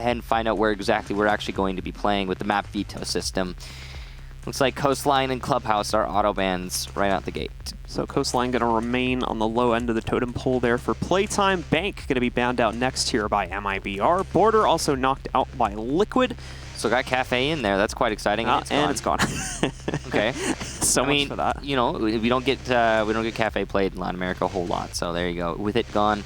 ahead and find out where exactly we're actually going to be playing with the map veto system. Looks like Coastline and Clubhouse are auto bans right out the gate. So Coastline going to remain on the low end of the totem pole there for playtime. Bank going to be banned out next here by MIBR. Border also knocked out by Liquid. So got Cafe in there. That's quite exciting. And it's gone. Okay. So much for that. You know, we don't get Cafe played in Latin America a whole lot. So there you go. With it gone,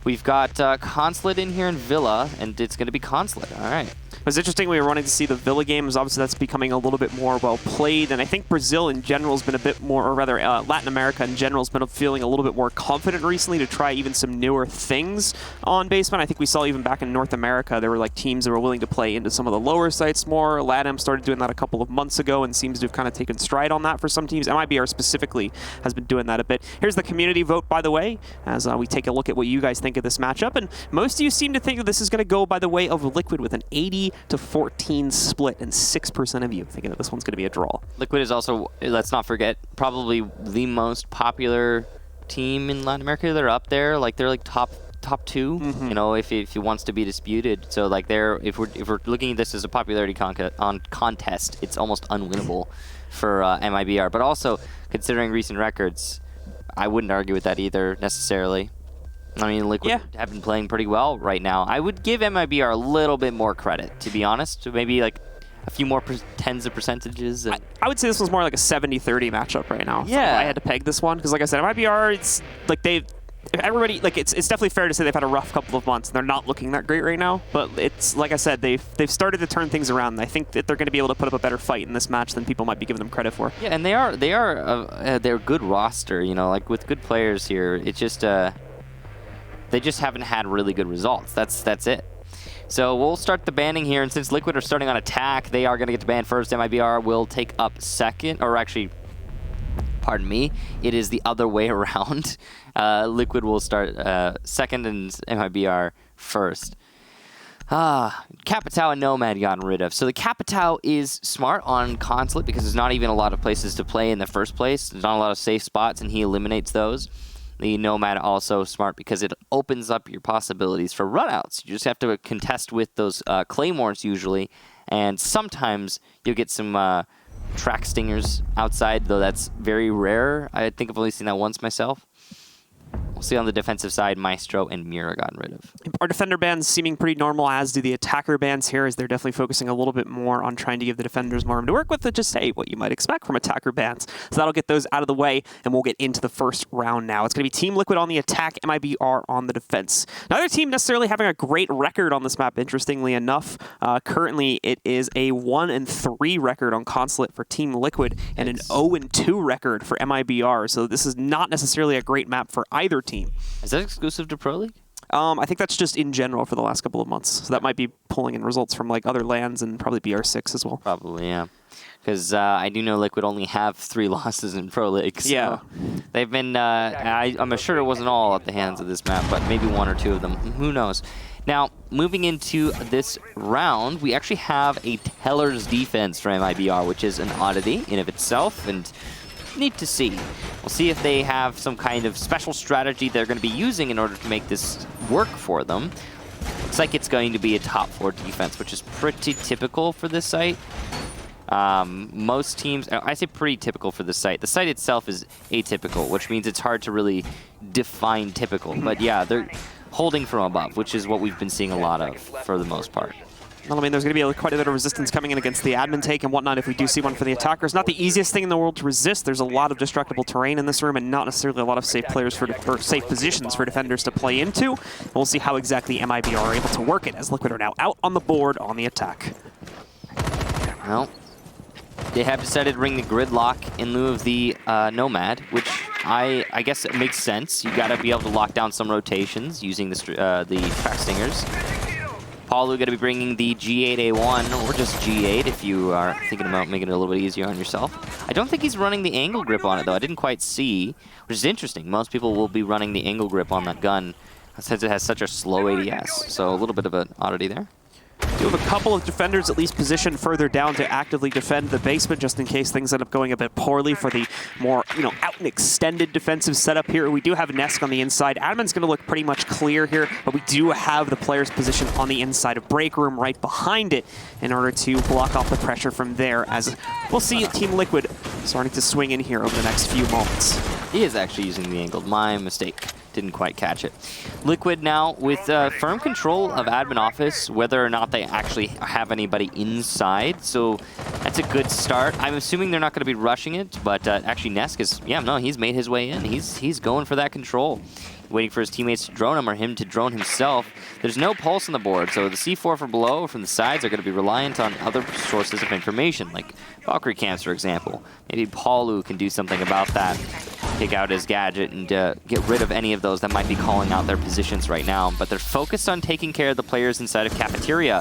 we've got Consulate in here in Villa, and it's going to be Consulate. All right. It was interesting we were wanting to see the Villa games. Obviously, that's becoming a little bit more well played, and I think Brazil in general has been a bit more, or rather Latin America in general has been feeling a little bit more confident recently to try even some newer things on basement. I think we saw even back in North America, there were like teams that were willing to play into some of the lower sites more. LATAM started doing that a couple of months ago and seems to have kind of taken stride on that for some teams. MIBR specifically has been doing that a bit. Here's the community vote, by the way, as we take a look at what you guys think of this matchup, and most of you seem to think that this is going to go by the way of Liquid with an 80-14 split, and 6% of you thinking that this one's going to be a draw. Liquid is also, let's not forget, probably the most popular team in Latin America. They're up there, like they're like top two. You know, if it wants to be disputed. So like if we're looking at this as a popularity contest, it's almost unwinnable for MIBR. But also considering recent records, I wouldn't argue with that either necessarily. I mean, Liquid have been playing pretty well right now. I would give MIBR a little bit more credit, to be honest. Maybe like a few more tens of percentages. I would say this was more like a 70-30 matchup right now. Yeah. So I had to peg this one because, like I said, MIBR, it's like everybody, like it's definitely fair to say they've had a rough couple of months and they're not looking that great right now. But it's like I said, they've started to turn things around. And I think that they're going to be able to put up a better fight in this match than people might be giving them credit for. Yeah, and they're a good roster. You know, like with good players here. It's just they just haven't had really good results. That's it. So we'll start the banning here, and since Liquid are starting on attack, they are going to get to ban first. MIBR will take up second, or actually, pardon me, it is the other way around. Liquid will start second and MIBR first. Capitao and Nomad gotten rid of. So the Capitao is smart on Consulate because there's not even a lot of places to play in the first place. There's not a lot of safe spots, and he eliminates those. The Nomad also smart because it opens up your possibilities for runouts. You just have to contest with those claymores usually, and sometimes you'll get some track stingers outside, though that's very rare. I think I've only seen that once myself. We'll see on the defensive side, Maestro and Mira gotten rid of. Our defender bans seeming pretty normal, as do the attacker bans here, as they're definitely focusing a little bit more on trying to give the defenders more room to work with, to just say what you might expect from attacker bans. So that'll get those out of the way, and we'll get into the first round now. It's going to be Team Liquid on the attack, MIBR on the defense. Neither team necessarily having a great record on this map, interestingly enough. Currently, it is a 1-3 record on Consulate for Team Liquid, and an 0-2 record for MIBR. So this is not necessarily a great map for either team. Is that exclusive to Pro League? I think that's just in general for the last couple of months. So that might be pulling in results from like other lands and probably BR6 as well. Probably, yeah. Because I do know Liquid only have 3 losses in Pro League. So yeah. They've been, I'm sure it wasn't all at the hands of this map, but maybe 1 or 2 of them. Who knows? Now, moving into this round, we actually have a Teller's defense for MIBR, which is an oddity in of itself, and neat to see. We'll see if they have some kind of special strategy they're going to be using in order to make this work for them. Looks like it's going to be a top 4 defense, which is pretty typical for this site. Most teams, I say pretty typical for this site. The site itself is atypical, which means it's hard to really define typical. But yeah, they're holding from above, which is what we've been seeing a lot of for the most part. Well, I mean, there's going to be quite a bit of resistance coming in against the admin take and whatnot if we do see one for the attackers. Not the easiest thing in the world to resist. There's a lot of destructible terrain in this room and not necessarily a lot of safe players or safe positions for defenders to play into. And we'll see how exactly MIBR are able to work it, as Liquid are now out on the board on the attack. Well, they have decided to bring the gridlock in lieu of the Nomad, which I guess it makes sense. You got to be able to lock down some rotations using the track stingers. Paulu going to be bringing the G8A1, or just G8 if you are thinking about making it a little bit easier on yourself. I don't think he's running the angle grip on it, though. I didn't quite see, which is interesting. Most people will be running the angle grip on that gun since it has such a slow ADS, so a little bit of an oddity there. Do have a couple of defenders at least positioned further down to actively defend the basement just in case things end up going a bit poorly for the more, out and extended defensive setup here. We do have Nesk on the inside. Admin's going to look pretty much clear here, but we do have the players positioned on the inside of break room right behind it in order to block off the pressure from there, as we'll see Team Liquid starting to swing in here over the next few moments. He is actually using the angle. My mistake. Didn't quite catch it. Liquid now with firm control of admin office, whether or not they actually have anybody inside. So that's a good start. I'm assuming they're not going to be rushing it, but actually Nesk is, he's made his way in. He's going for that control. Waiting for his teammates to drone him or him to drone himself. There's no pulse on the board, so the C4 from below, from the sides, are going to be reliant on other sources of information, like Valkyrie cams, for example. Maybe Paulu can do something about that. Take out his gadget and get rid of any of those that might be calling out their positions right now. But they're focused on taking care of the players inside of Cafeteria,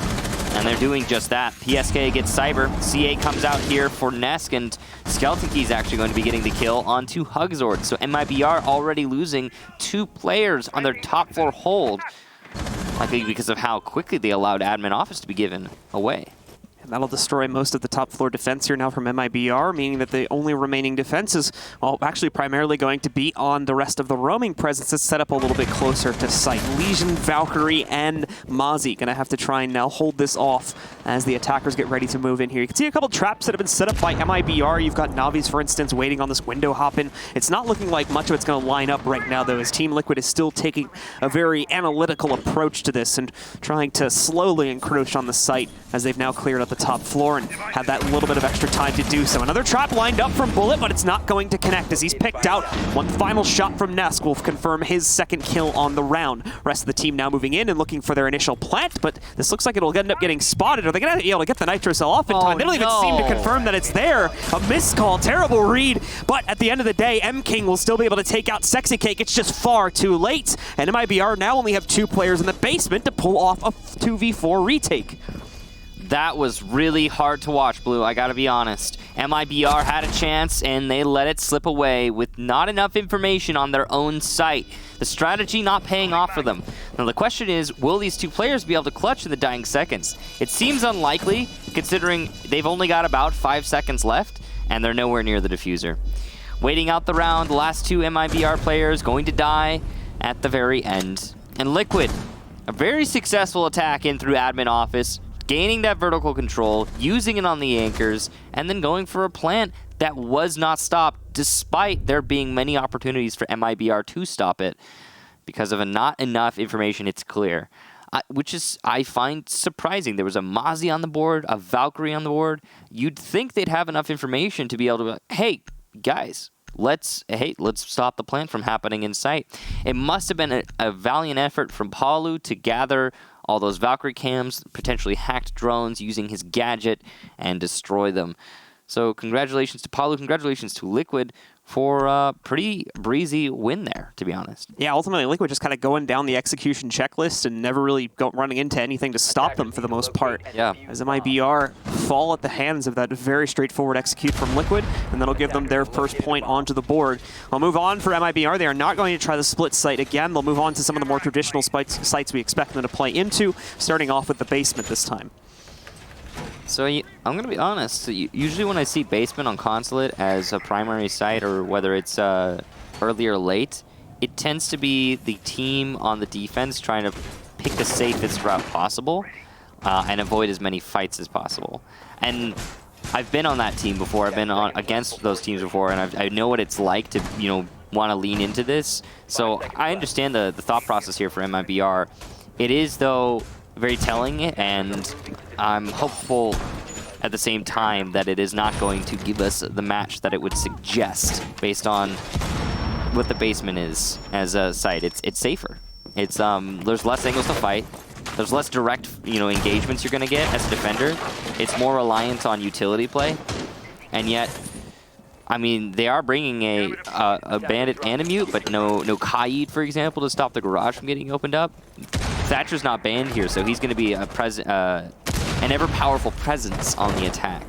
and they're doing just that. PSK gets Cyber. CA comes out here for Nesk, and Skeleton Key is actually going to be getting the kill onto Hugzord. So MIBR already losing 2 players on their top floor hold, likely because of how quickly they allowed admin office to be given away. And that'll destroy most of the top floor defense here now from MIBR, meaning that the only remaining defense is, actually primarily going to be on the rest of the roaming presence that's set up a little bit closer to site. Legion, Valkyrie, and Mozzie going to have to try and now hold this off as the attackers get ready to move in here. You can see a couple traps that have been set up by MIBR. You've got Navi's, for instance, waiting on this window hop-in. It's not looking like much of it's going to line up right now, though, as Team Liquid is still taking a very analytical approach to this and trying to slowly encroach on the site as they've now cleared up the top floor and have that little bit of extra time to do so. Another trap lined up from Bullet, but it's not going to connect as he's picked out. One final shot from Nesk will confirm his second kill on the round. Rest of the team now moving in and looking for their initial plant, but this looks like it'll end up getting spotted. Are they going to be able to get the Nitro Cell off in time? They don't even seem to confirm that it's there. A missed call, terrible read, but at the end of the day, M-King will still be able to take out Sexy Cake. It's just far too late, and MIBR now only have 2 players in the basement to pull off a 2v4 retake. That was really hard to watch, Blue, I gotta be honest. MIBR had a chance, and they let it slip away with not enough information on their own site. The strategy not paying off for them. Now the question is, will these 2 players be able to clutch in the dying seconds? It seems unlikely, considering they've only got about 5 seconds left, and they're nowhere near the diffuser. Waiting out the round, the last 2 MIBR players going to die at the very end. And Liquid, a very successful attack in through admin office, gaining that vertical control, using it on the anchors, and then going for a plant that was not stopped, despite there being many opportunities for MIBR to stop it. Because of not enough information, it's clear. Which is, I find, surprising. There was a Mozzie on the board, a Valkyrie on the board. You'd think they'd have enough information to be able to be like, hey, guys, let's stop the plant from happening in sight. It must have been a valiant effort from Paulu to gather all those Valkyrie cams, potentially hacked drones, using his gadget, and destroy them. So congratulations to Paulu, congratulations to Liquid for a pretty breezy win there, to be honest. Yeah, ultimately Liquid just kind of going down the execution checklist and never really running into anything to stop them for the most part. Yeah. As MIBR fall at the hands of that very straightforward execute from Liquid, and that'll give them their first point onto the board. I'll move on for MIBR. They are not going to try the split site again. They'll move on to some of the more traditional sites we expect them to play into, starting off with the basement this time. So I'm going to be honest, usually when I see basement on Consulate as a primary site, or whether it's early or late, it tends to be the team on the defense trying to pick the safest route possible and avoid as many fights as possible. And I've been on that team before, I've been against those teams before, and I know what it's like to, want to lean into this. So I understand the thought process here for MIBR. It is, though, very telling, and I'm hopeful at the same time that it is not going to give us the match that it would suggest based on what the basement is as a site. It's safer. It's there's less angles to fight. There's less direct engagements you're going to get as a defender. It's more reliant on utility play, and yet, I mean, they are bringing a bandit and a mute, but no Kaid, for example, to stop the garage from getting opened up. Thatcher's not banned here, so he's going to be an ever-powerful presence on the attack.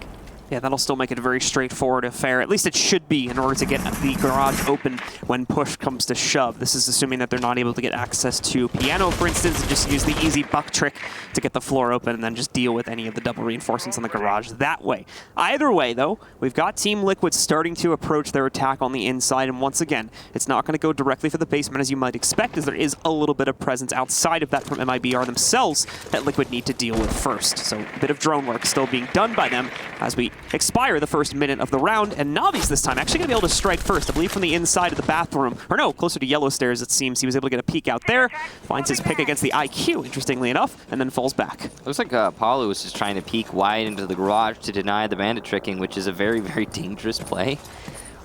Yeah, that'll still make it a very straightforward affair. At least it should be in order to get the garage open when push comes to shove. This is assuming that they're not able to get access to piano, for instance, and just use the easy buck trick to get the floor open and then just deal with any of the double reinforcements on the garage that way. Either way, though, we've got Team Liquid starting to approach their attack on the inside, and once again, it's not going to go directly for the basement as you might expect, as there is a little bit of presence outside of that from MIBR themselves that Liquid need to deal with first. So a bit of drone work still being done by them as we expire the first minute of the round, and Navi's this time actually going to be able to strike first, I believe from the inside of the bathroom, or no, closer to yellow stairs it seems. He was able to get a peek out there, finds his pick against the IQ, interestingly enough, and then falls back. Looks like Paulo was just trying to peek wide into the garage to deny the bandit tricking, which is a very, very dangerous play.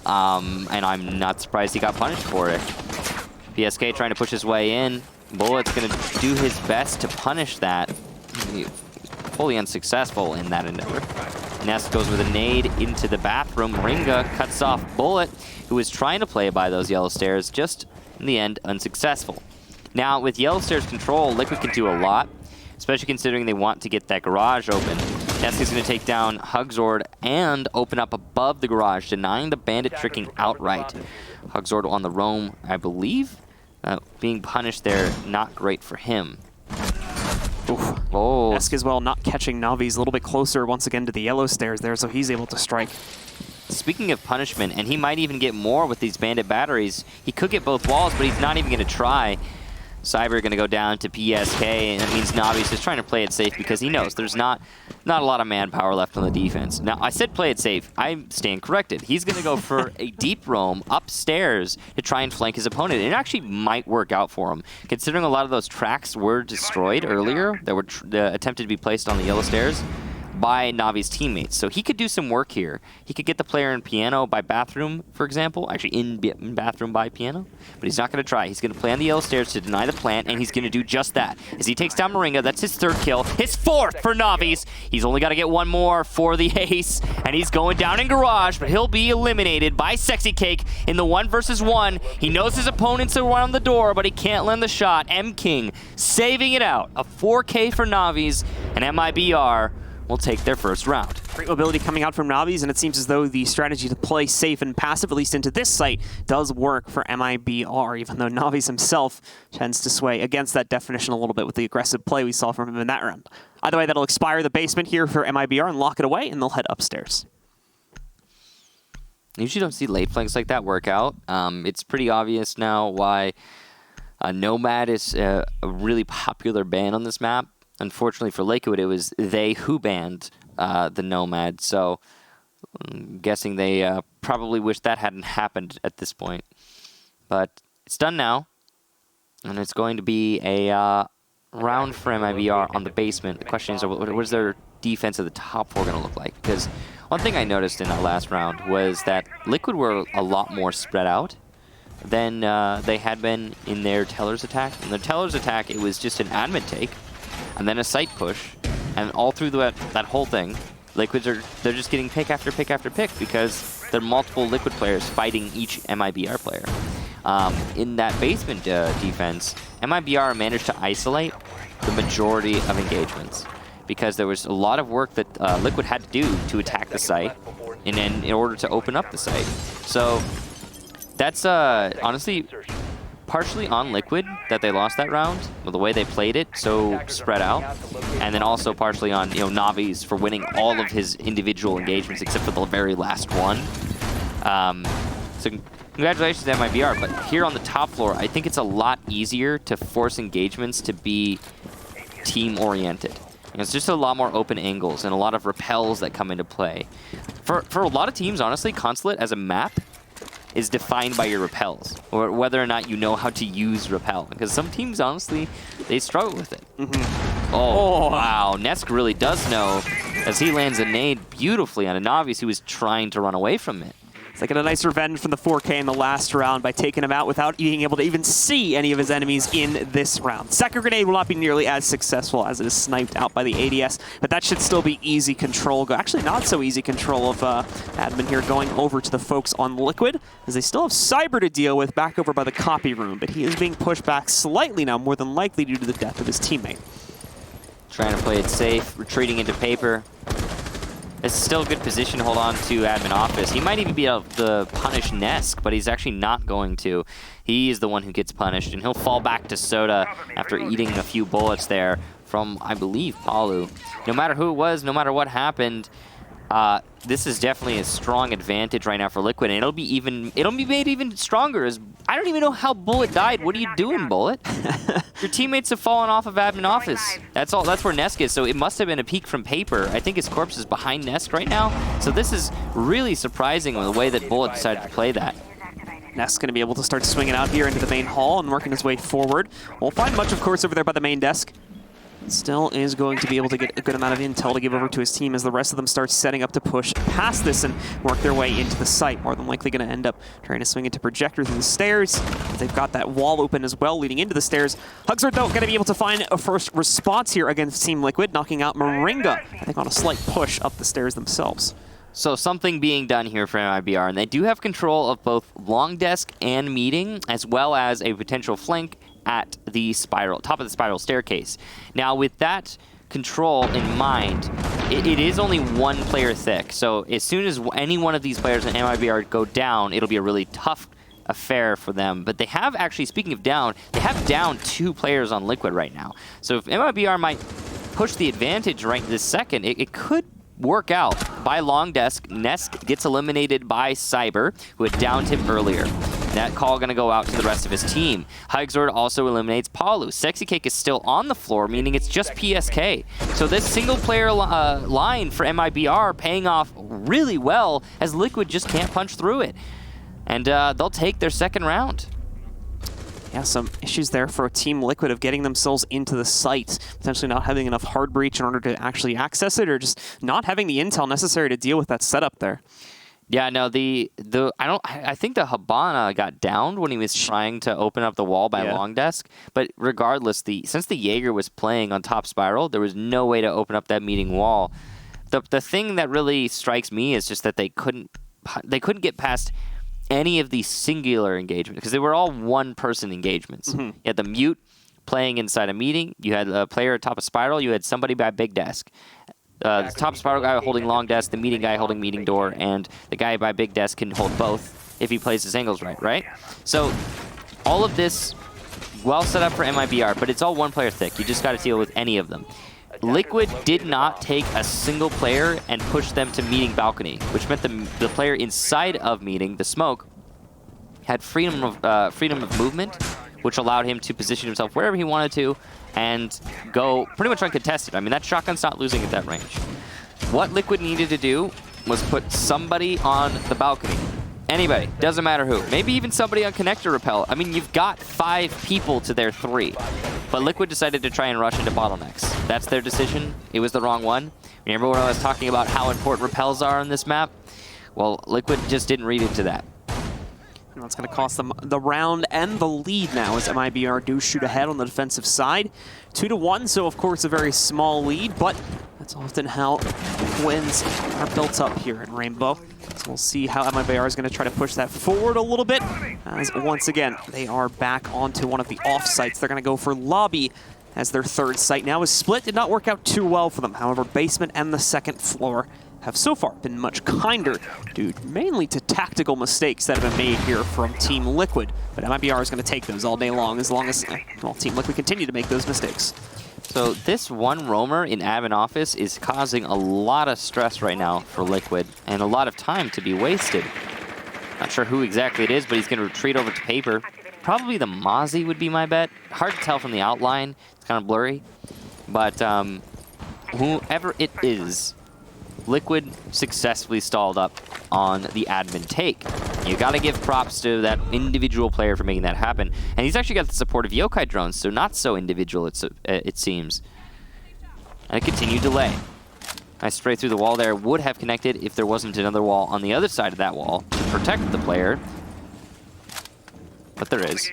And I'm not surprised he got punished for it. BSK trying to push his way in. Bullet's going to do his best to punish that. Fully unsuccessful in that endeavor. Nest goes with a nade into the bathroom. Ringa cuts off Bullet, who was trying to play by those yellow stairs, just in the end unsuccessful. Now, with yellow stairs control, Liquid can do a lot, especially considering they want to get that garage open. Nest is going to take down Hugzord and open up above the garage, denying the bandit tricking outright. Hugzord on the roam, I believe. Being punished there, not great for him. Oof. Oh. Esk as well not catching Navi's a little bit closer once again to the yellow stairs there, so he's able to strike. Speaking of punishment, and he might even get more with these bandit batteries, he could get both walls, but he's not even going to try. Cyber going to go down to PSK, and it means Navi's just trying to play it safe because he knows there's not a lot of manpower left on the defense. Now, I said play it safe. I stand corrected. He's going to go for a deep roam upstairs to try and flank his opponent. It actually might work out for him, considering a lot of those tracks were destroyed earlier that were attempted to be placed on the yellow stairs by Navi's teammates. So he could do some work here. He could get the player in piano by bathroom, for example. Actually, in bathroom by piano. But he's not going to try. He's going to play on the yellow stairs to deny the plant, and he's going to do just that. As he takes down Moringa, that's his third kill. His fourth for Navi's. He's only got to get one more for the ace, and he's going down in garage, but he'll be eliminated by Sexy Cake in the 1 versus 1. He knows his opponent's around the door, but he can't land the shot. M King saving it out. A 4K for Navi's, and MIBR will take their first round. Great mobility coming out from Navi's, and it seems as though the strategy to play safe and passive, at least into this site, does work for MIBR, even though Navi's himself tends to sway against that definition a little bit with the aggressive play we saw from him in that round. Either way, that'll expire the basement here for MIBR and lock it away, and they'll head upstairs. Usually don't see late flanks like that work out. It's pretty obvious now why Nomad is a really popular ban on this map. Unfortunately for Liquid, it was they who banned the Nomad, so I'm guessing they probably wish that hadn't happened at this point. But it's done now, and it's going to be a round for MIBR on the basement. The question is, what is their defense of the top 4 going to look like? Because one thing I noticed in that last round was that Liquid were a lot more spread out than they had been in their Teller's attack. In their Teller's attack, it was just an admin take, and then a site push, and all through that whole thing, Liquids they're just getting pick after pick after pick because there are multiple Liquid players fighting each MIBR player. In that basement defense, MIBR managed to isolate the majority of engagements because there was a lot of work that Liquid had to do to attack the site in order to open up the site. So that's honestly partially on Liquid that they lost that round with the way they played it, so spread out, and then also partially on Navi's for winning all of his individual engagements except for the very last one. So congratulations to MIBR, but here on the top floor, I think it's a lot easier to force engagements to be team-oriented. It's just a lot more open angles and a lot of repels that come into play. For a lot of teams, honestly, Consulate as a map is defined by your repels, or whether or not you know how to use repel. Because some teams, honestly, they struggle with it. Oh, wow. Nesk really does know, as he lands a nade beautifully on a Navi's who was trying to run away from it. It's like a nice revenge from the 4K in the last round by taking him out without being able to even see any of his enemies in this round. Second grenade will not be nearly as successful as it is sniped out by the ADS, but that should still be easy control. Actually, not so easy control of admin here going over to the folks on Liquid, as they still have Cyber to deal with back over by the copy room, but he is being pushed back slightly now, more than likely due to the death of his teammate. Trying to play it safe, retreating into paper. It's still a good position to hold on to admin office. He might even be able to punish Nesk, but he's actually not going to. He is the one who gets punished, and he'll fall back to Soda after eating a few bullets there from, I believe, Palu. No matter who it was, no matter what happened, this is definitely a strong advantage right now for Liquid, and it'll be made even stronger. As I don't even know how Bullet died. What are you doing, Bullet? Your teammates have fallen off of admin office. That's all. That's where Nesk is. So it must have been a peek from Paper. I think his corpse is behind Nesk right now. So this is really surprising with the way that Bullet decided to play that. Nesk's going to be able to start swinging out here into the main hall and working his way forward. Won't find much, of course, over there by the main desk. Still is going to be able to get a good amount of intel to give over to his team as the rest of them start setting up to push past this and work their way into the site. More than likely going to end up trying to swing into Projector through the stairs. They've got that wall open as well leading into the stairs. Hugsford, though, going to be able to find a first response here against Team Liquid, knocking out Moringa, I think, on a slight push up the stairs themselves. So something being done here for MIBR, and they do have control of both long desk and meeting, as well as a potential flank at the spiral, top of the spiral staircase. Now, with that control in mind, it is only one player thick. So as soon as any one of these players in MIBR go down, it'll be a really tough affair for them. But they have actually, speaking of down, they have down 2 players on Liquid right now. So if MIBR might push the advantage right this second, it could work out. By long desk, Nesk gets eliminated by Cyber, who had downed him earlier. That call going to go out to the rest of his team. Hygzord also eliminates Palu. Sexy Cake is still on the floor, meaning it's just PSK. So this single player line for MIBR paying off really well as Liquid just can't punch through it. And they'll take their second round. Yeah, some issues there for Team Liquid of getting themselves into the site, potentially not having enough hard breach in order to actually access it, or just not having the intel necessary to deal with that setup there. Yeah, no, I think the Habana got downed when he was trying to open up the wall by long desk. But regardless, since the Jaeger was playing on top spiral, there was no way to open up that meeting wall. The thing that really strikes me is just that they couldn't get past any of these singular engagements because they were all one-person engagements. You had the mute playing inside a meeting. You had a player at top of spiral. You had somebody by big desk. The top spiral guy holding long desk, the meeting guy holding meeting door, and the guy by big desk can hold both if he plays his angles right? So all of this well set up for MIBR, but it's all one player thick. You just got to deal with any of them. Liquid did not take a single player and push them to meeting balcony, which meant the player inside of meeting, the smoke, had freedom of movement, which allowed him to position himself wherever he wanted to and go pretty much uncontested. I mean, that shotgun's not losing at that range. What Liquid needed to do was put somebody on the balcony. Anybody, doesn't matter who. Maybe even somebody on connector rappel. I mean, you've got 5 people to their 3. But Liquid decided to try and rush into bottlenecks. That's their decision. It was the wrong one. Remember when I was talking about how important rappels are on this map? Well, Liquid just didn't read into that. And that's going to cost them the round and the lead now as MIBR do shoot ahead on the defensive side. 2-1, so of course a very small lead, but that's often how wins are built up here in Rainbow. So we'll see how MIBR is going to try to push that forward a little bit. As once again, they are back onto one of the off sites. They're going to go for lobby as their third site now is split. Did not work out too well for them. However, basement and the second floor have so far been much kinder due mainly to tactical mistakes that have been made here from Team Liquid. But MIBR is going to take those all day long as well, Team Liquid continue to make those mistakes. So this one roamer in admin office is causing a lot of stress right now for Liquid and a lot of time to be wasted. Not sure who exactly it is, but he's going to retreat over to Paper. Probably the Mozzie would be my bet. Hard to tell from the outline. It's kind of blurry. But whoever it is, Liquid successfully stalled up on the admin take. You got to give props to that individual player for making that happen. And he's actually got the support of yokai drones, so not so individual it seems. And a continued delay. Nice spray through the wall there. Would have connected if there wasn't another wall on the other side of that wall to protect the player. But there is.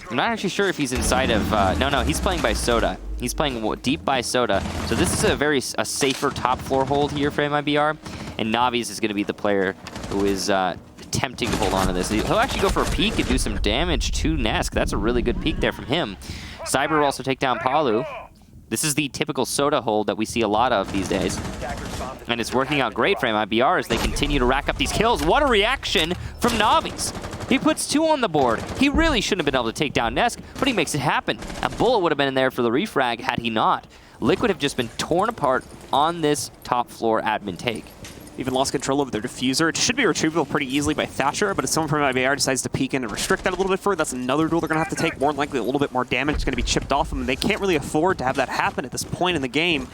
I'm not actually sure if he's inside of... No, he's playing by Soda. He's playing deep by Soda. So this is a safer top floor hold here for MIBR. And Navi's is going to be the player who is attempting to hold on to this. He'll actually go for a peek and do some damage to Nesk. That's a really good peek there from him. Cyber will also take down Palu. This is the typical Soda hold that we see a lot of these days. And it's working out great for MIBR as they continue to rack up these kills. What a reaction from Navi's. He puts 2 on the board. He really shouldn't have been able to take down Nesk, but he makes it happen. A bullet would have been in there for the refrag had he not. Liquid have just been torn apart on this top floor admin take. Even lost control over their diffuser. It should be retrievable pretty easily by Thatcher, but if someone from MIBR decides to peek in and restrict that a little bit further, that's another duel they're going to have to take. More than likely, a little bit more damage is going to be chipped off them, and they can't really afford to have that happen at this point in the game.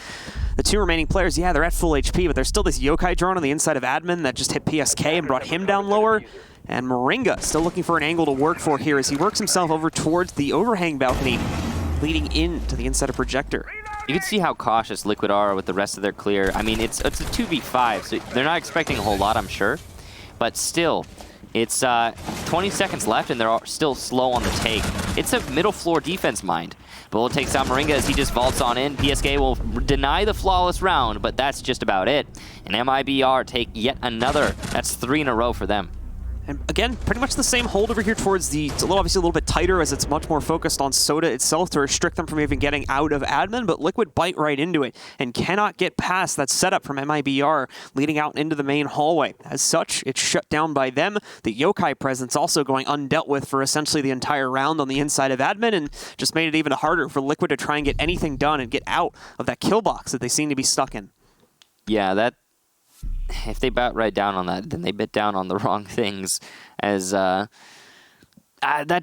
The 2 remaining players, yeah, they're at full HP, but there's still this Yokai drone on the inside of admin that just hit PSK and brought him down lower. And Moringa still looking for an angle to work for here as he works himself over towards the overhang balcony, leading into the inside of Projector. You can see how cautious Liquid are with the rest of their clear. I mean, it's a 2v5, so they're not expecting a whole lot, I'm sure. But still, it's 20 seconds left, and they're still slow on the take. It's a middle floor defense mind. Bullet takes out Moringa as he just vaults on in. PSK will deny the flawless round, but that's just about it. And MIBR take yet another. That's 3 in a row for them. And again, pretty much the same hold over here towards the, it's obviously a little bit tighter as it's much more focused on Soda itself to restrict them from even getting out of admin, but Liquid bite right into it and cannot get past that setup from MIBR leading out into the main hallway. As such, it's shut down by them. The Yokai presence also going undealt with for essentially the entire round on the inside of admin, and just made it even harder for Liquid to try and get anything done and get out of that kill box that they seem to be stuck in. Yeah, if they bat right down on that, then they bit down on the wrong things. As that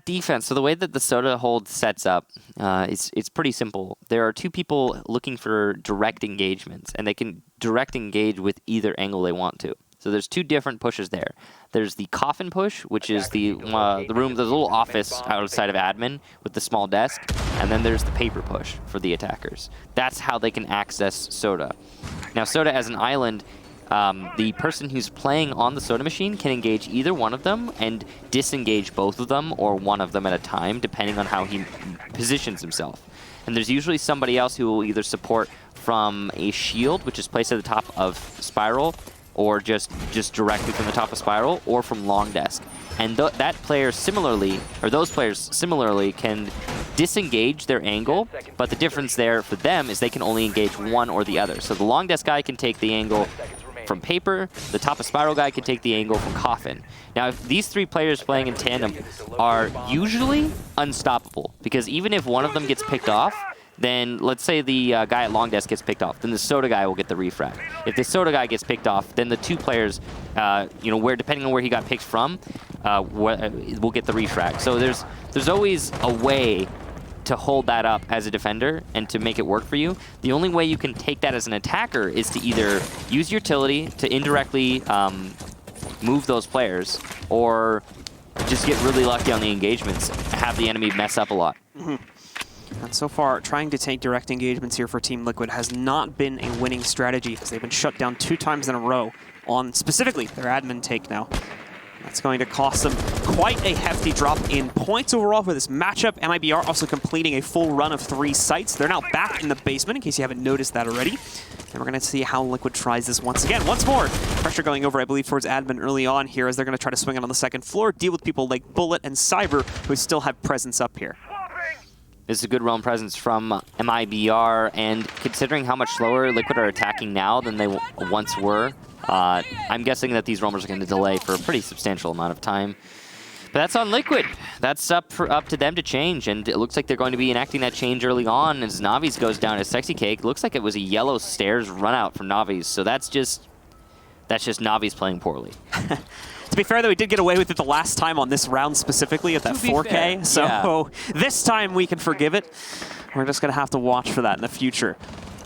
defense, so the way that the Soda hold sets up, it's pretty simple. There are 2 people looking for direct engagements, and they can direct engage with either angle they want to. So there's 2 different pushes there. There's the coffin push, which is the room, the little office outside of admin with the small desk, and then there's the paper push for the attackers. That's how they can access Soda. Now, Soda as an island, the person who's playing on the Soda machine can engage either one of them and disengage both of them or one of them at a time, depending on how he positions himself. And there's usually somebody else who will either support from a shield, which is placed at the top of Spiral, or just directly from the top of Spiral, or from long desk. And that player similarly, or those players similarly, can disengage their angle, but the difference there for them is they can only engage one or the other. So the long desk guy can take the angle from paper, the top of Spiral guy can take the angle from coffin. Now, if these 3 players playing in tandem are usually unstoppable, because even if one of them gets picked off, then let's say the guy at long desk gets picked off, then the Soda guy will get the refrag. If the Soda guy gets picked off, then the 2 players, depending on where he got picked from, will get the refrag. So there's always a way to hold that up as a defender and to make it work for you. The only way you can take that as an attacker is to either use utility to indirectly move those players, or just get really lucky on the engagements, have the enemy mess up a lot. And so far, trying to take direct engagements here for Team Liquid has not been a winning strategy, as they've been shut down 2 times in a row on specifically their admin take now. That's going to cost them quite a hefty drop in points overall for this matchup. MIBR also completing a full run of 3 sites. They're now back in the basement, in case you haven't noticed that already. And we're going to see how Liquid tries this once again. Once more, pressure going over, I believe, towards admin early on here, as they're going to try to swing it on the 2nd floor, deal with people like Bullet and Cyber, who still have presence up here. This is a good realm presence from MIBR, and considering how much slower Liquid are attacking now than they once were, I'm guessing that these roamers are going to delay for a pretty substantial amount of time. But that's on Liquid. That's up to them to change, and it looks like they're going to be enacting that change early on as Navi's goes down to Sexy Cake. Looks like it was a yellow stairs run out from Navi's, so that's just Navi's playing poorly. To be fair, though, we did get away with it the last time on this round specifically at that 4K, so this time we can forgive it. We're just going to have to watch for that in the future,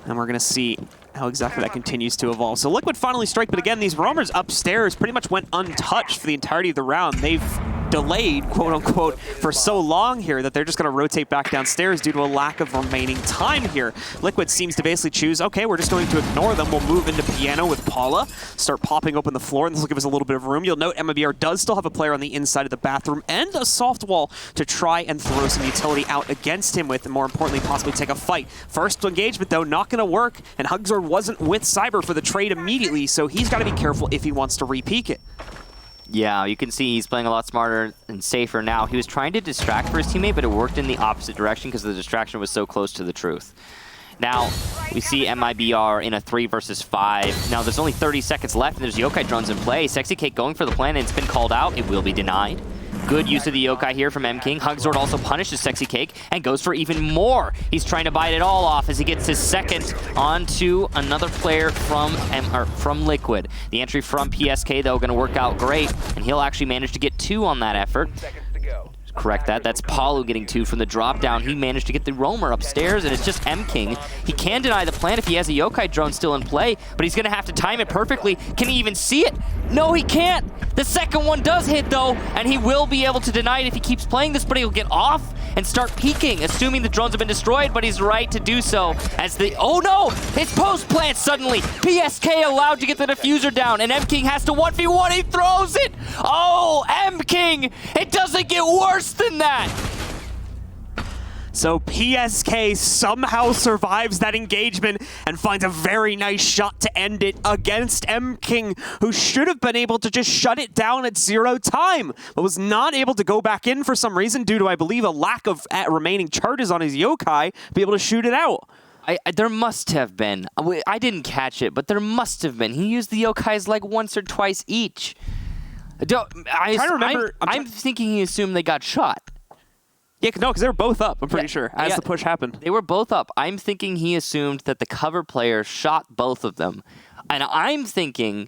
and we're going to see how exactly that continues to evolve. So Liquid finally strike, but again, these roamers upstairs pretty much went untouched for the entirety of the round. They've delayed, quote-unquote, for so long here that they're just going to rotate back downstairs due to a lack of remaining time here. Liquid seems to basically choose, okay, we're just going to ignore them. We'll move into Piano with Paula, start popping open the floor, and this will give us a little bit of room. You'll note MIBR does still have a player on the inside of the bathroom and a soft wall to try and throw some utility out against him with, and more importantly, possibly take a fight. First engagement, though, not going to work, and Hugzor wasn't with Cyber for the trade immediately, so he's got to be careful if he wants to re-peek it. Yeah, you can see he's playing a lot smarter and safer now. He was trying to distract for his teammate, but it worked in the opposite direction because the distraction was so close to the truth. Now, we see MIBR in a 3 versus 5. Now, there's only 30 seconds left, and there's Yokai drones in play. Sexy Cake going for the plan, and it's been called out. It will be denied. Good use of the Yokai here from MKing. Hugzord also punishes Sexy Cake and goes for even more. He's trying to bite it all off as he gets his second onto another player from Liquid. The entry from PSK, though, going to work out great, and he'll actually manage to get 2 on that effort. Correct that. That's Palu getting 2 from the drop down. He managed to get the roamer upstairs, and it's just MKing. He can deny the plant if he has a Yokai drone still in play, but he's going to have to time it perfectly. Can he even see it? No, he can't. The second one does hit, though, and he will be able to deny it if he keeps playing this, but he'll get off and start peeking, assuming the drones have been destroyed, but he's right to do so as the... Oh, no! It's post-plant suddenly! PSK allowed to get the diffuser down, and MKing has to 1v1. He throws it! Oh, MKing! It doesn't get worse than that! So PSK somehow survives that engagement and finds a very nice shot to end it against MKing, who should have been able to just shut it down at 0 time, but was not able to go back in for some reason due to, I believe, a lack of remaining charges on his Yokai to be able to shoot it out. There must have been. I didn't catch it, but there must have been. He used the Yokais like once or twice each. I'm thinking he assumed they got shot. Yeah, no, because they were both up, I'm pretty sure, as the push happened. They were both up. I'm thinking he assumed that the cover player shot both of them. And I'm thinking,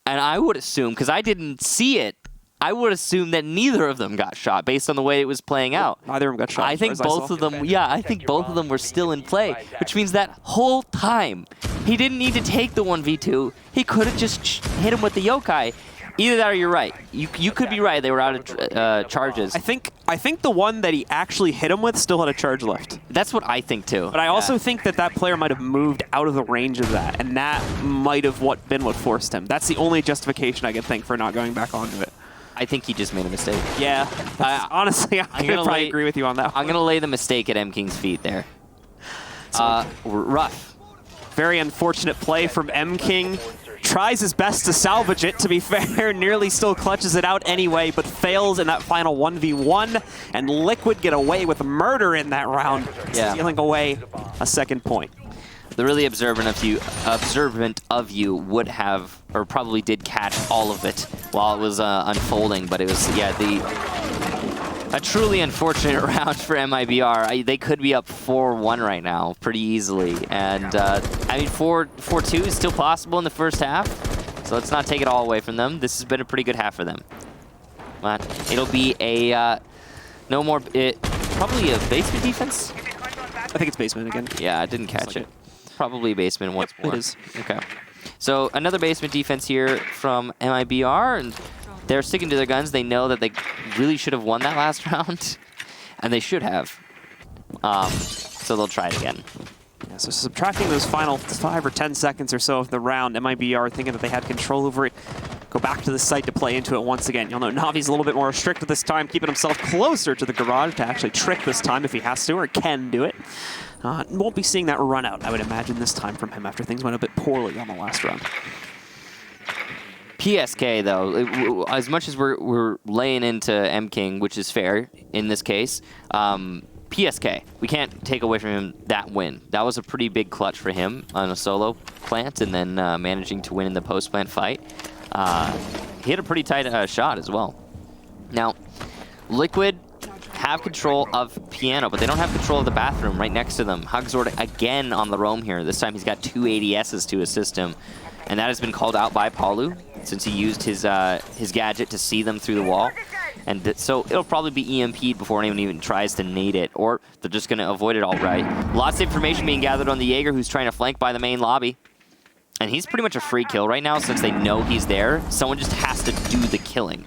and I would assume, because I didn't see it, I would assume that neither of them got shot based on the way it was playing out. Neither of them got shot. I think both of them, I think both of them were still in play, which means that whole time, he didn't need to take the 1v2. He could have just hit him with the Yokai. Either that or you're right. You could be right. They were out of charges. I think the one that he actually hit him with still had a charge left. That's what I think too. But I also think that that player might have moved out of the range of that, and that might have been what forced him. That's the only justification I can think for not going back onto it. I think he just made a mistake. Yeah. Honestly, I probably agree with you on that one. I'm going to lay the mistake at MKing's feet there. Rough. Very unfortunate play from MKing. Tries his best to salvage it, to be fair, nearly still clutches it out anyway, but fails in that final 1v1, and Liquid get away with murder in that round, stealing away a second point. The really observant of you would have, or probably did catch all of it while it was unfolding, but it was, a truly unfortunate round for MIBR. They could be up 4-1 right now pretty easily. And, 4-2 is still possible in the first half. So let's not take it all away from them. This has been a pretty good half for them. But it'll be a, probably a basement defense? I think it's basement again. Yeah, I didn't catch it. Probably basement once more. It is. Okay. So another basement defense here from MIBR, and they're sticking to their guns. They know that they really should have won that last round, and they should have. So they'll try it again. Yeah, so subtracting those final 5 or 10 seconds or so of the round, MIBR thinking that they had control over it. Go back to the site to play into it once again. You'll know Navi's a little bit more restricted this time, keeping himself closer to the garage to actually trick this time if he has to or can do it. Won't be seeing that run out, I would imagine, this time from him after things went a bit poorly on the last round. PSK, though, as much as we're laying into MKing, which is fair in this case, PSK, we can't take away from him that win. That was a pretty big clutch for him on a solo plant, and then managing to win in the post-plant fight. He hit a pretty tight shot as well. Now, Liquid have control of Piano, but they don't have control of the bathroom right next to them. Hugzord again on the roam here. This time he's got 2 ADSs to assist him, and that has been called out by Palu since he used his gadget to see them through the wall. And so it'll probably be EMP'd before anyone even tries to nade it, or they're just going to avoid it all right. Lots of information being gathered on the Jaeger, who's trying to flank by the main lobby. And he's pretty much a free kill right now since they know he's there. Someone just has to do the killing.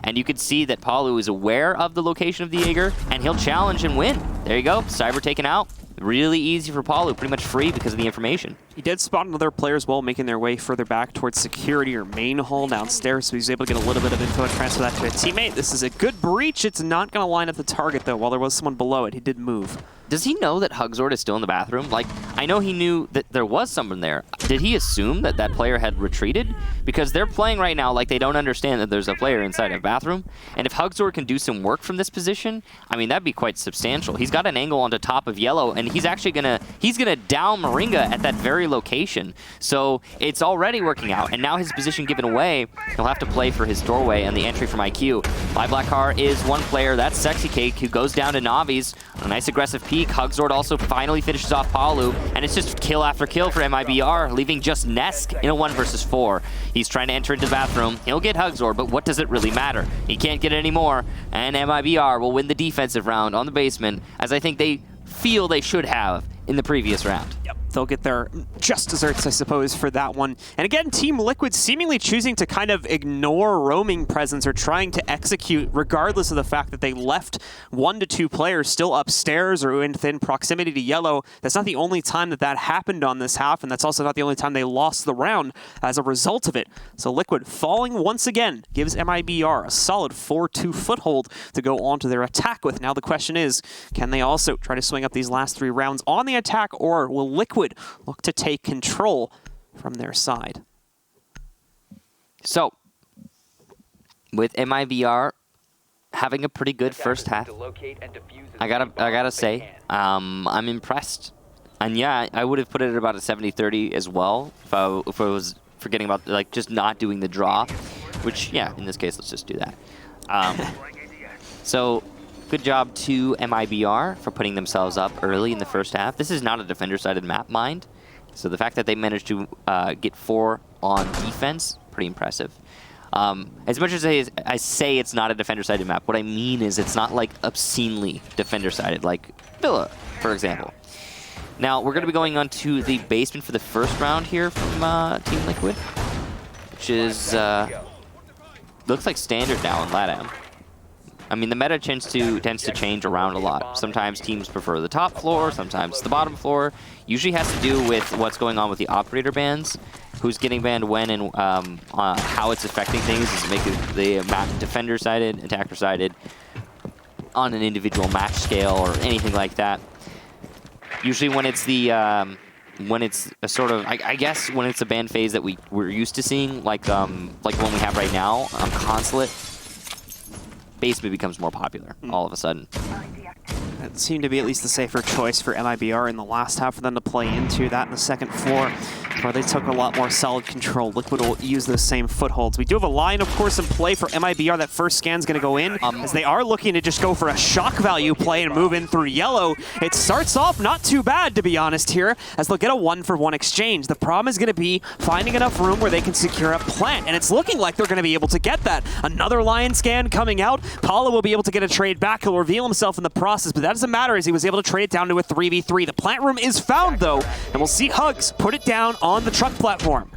And you can see that Palu is aware of the location of the Jaeger, and he'll challenge and win. There you go, Cyber taken out. Really easy for Palu, pretty much free because of the information. He did spot another player as well, making their way further back towards security or main hall downstairs, so he's able to get a little bit of info and transfer that to a teammate. This is a good breach. It's not going to line up the target, though. While there was someone below it, he did move. Does he know that Hugzord is still in the bathroom? Like, I know he knew that there was someone there. Did he assume that that player had retreated? Because they're playing right now like they don't understand that there's a player inside a bathroom. And if Hugzord can do some work from this position, I mean, that'd be quite substantial. He's got an angle on the top of yellow, and he's actually gonna down Moringa at that very location. So it's already working out, and now his position given away, he'll have to play for his doorway and the entry from IQ. By Black Car is one player, that's Sexy Cake, who goes down to Navi's. A nice aggressive peek. Hugzord also finally finishes off Palu, and it's just kill after kill for MIBR, leaving just Nesk in a 1 versus 4. He's trying to enter into the bathroom. He'll get Hugzord, but what does it really matter? He can't get it anymore, and MIBR will win the defensive round on the basement, as I think they feel they should have in the previous round. Yep, they'll get their just desserts, I suppose, for that one. And again, Team Liquid seemingly choosing to kind of ignore roaming presence or trying to execute regardless of the fact that they left 1 to 2 players still upstairs or within proximity to yellow. That's not the only time that that happened on this half, and that's also not the only time they lost the round as a result of it. So Liquid falling once again gives MIBR a solid 4-2 foothold to go on to their attack with. Now the question is, can they also try to swing up these last 3 rounds on the attack, or will Liquid look to take control from their side? So, with MIBR having a pretty good first half, I gotta say, I'm impressed. And yeah, I would have put it at about a 70-30 as well if I was forgetting about like just not doing the draw, which yeah, in this case, let's just do that. So. Good job to MIBR for putting themselves up early in the first half. This is not a defender-sided map, mind. So the fact that they managed to get 4 on defense, pretty impressive. As much as I say it's not a defender-sided map, what I mean is it's not like obscenely defender-sided, like Villa, for example. Now, we're going to be going on to the basement for the first round here from Team Liquid, which is, looks like standard now in LATAM. I mean, the meta tends to change around a lot. Sometimes teams prefer the top floor, sometimes the bottom floor. Usually has to do with what's going on with the operator bans, who's getting banned when, and how it's affecting things. Does it make the map defender-sided, attacker-sided, on an individual match scale or anything like that. Usually when it's the when it's a sort of, I guess when it's a ban phase that we're used to seeing, like one we have right now on Consulate, basement becomes more popular all of a sudden. It seemed to be at least the safer choice for MIBR in the last half for them to play into that in the second floor, where they took a lot more solid control. Liquid will use those same footholds. We do have a line, of course, in play for MIBR. That first scan's going to go in, as they are looking to just go for a shock value play and move in through yellow. It starts off not too bad, to be honest, here, as they'll get a 1-for-1 exchange. The problem is going to be finding enough room where they can secure a plant, and it's looking like they're going to be able to get that. Another lion scan coming out. Paula will be able to get a trade back. He'll reveal himself in the process, but that doesn't matter as he was able to trade it down to a 3v3. The plant room is found, though, and we'll see Hugs put it down on the truck platform.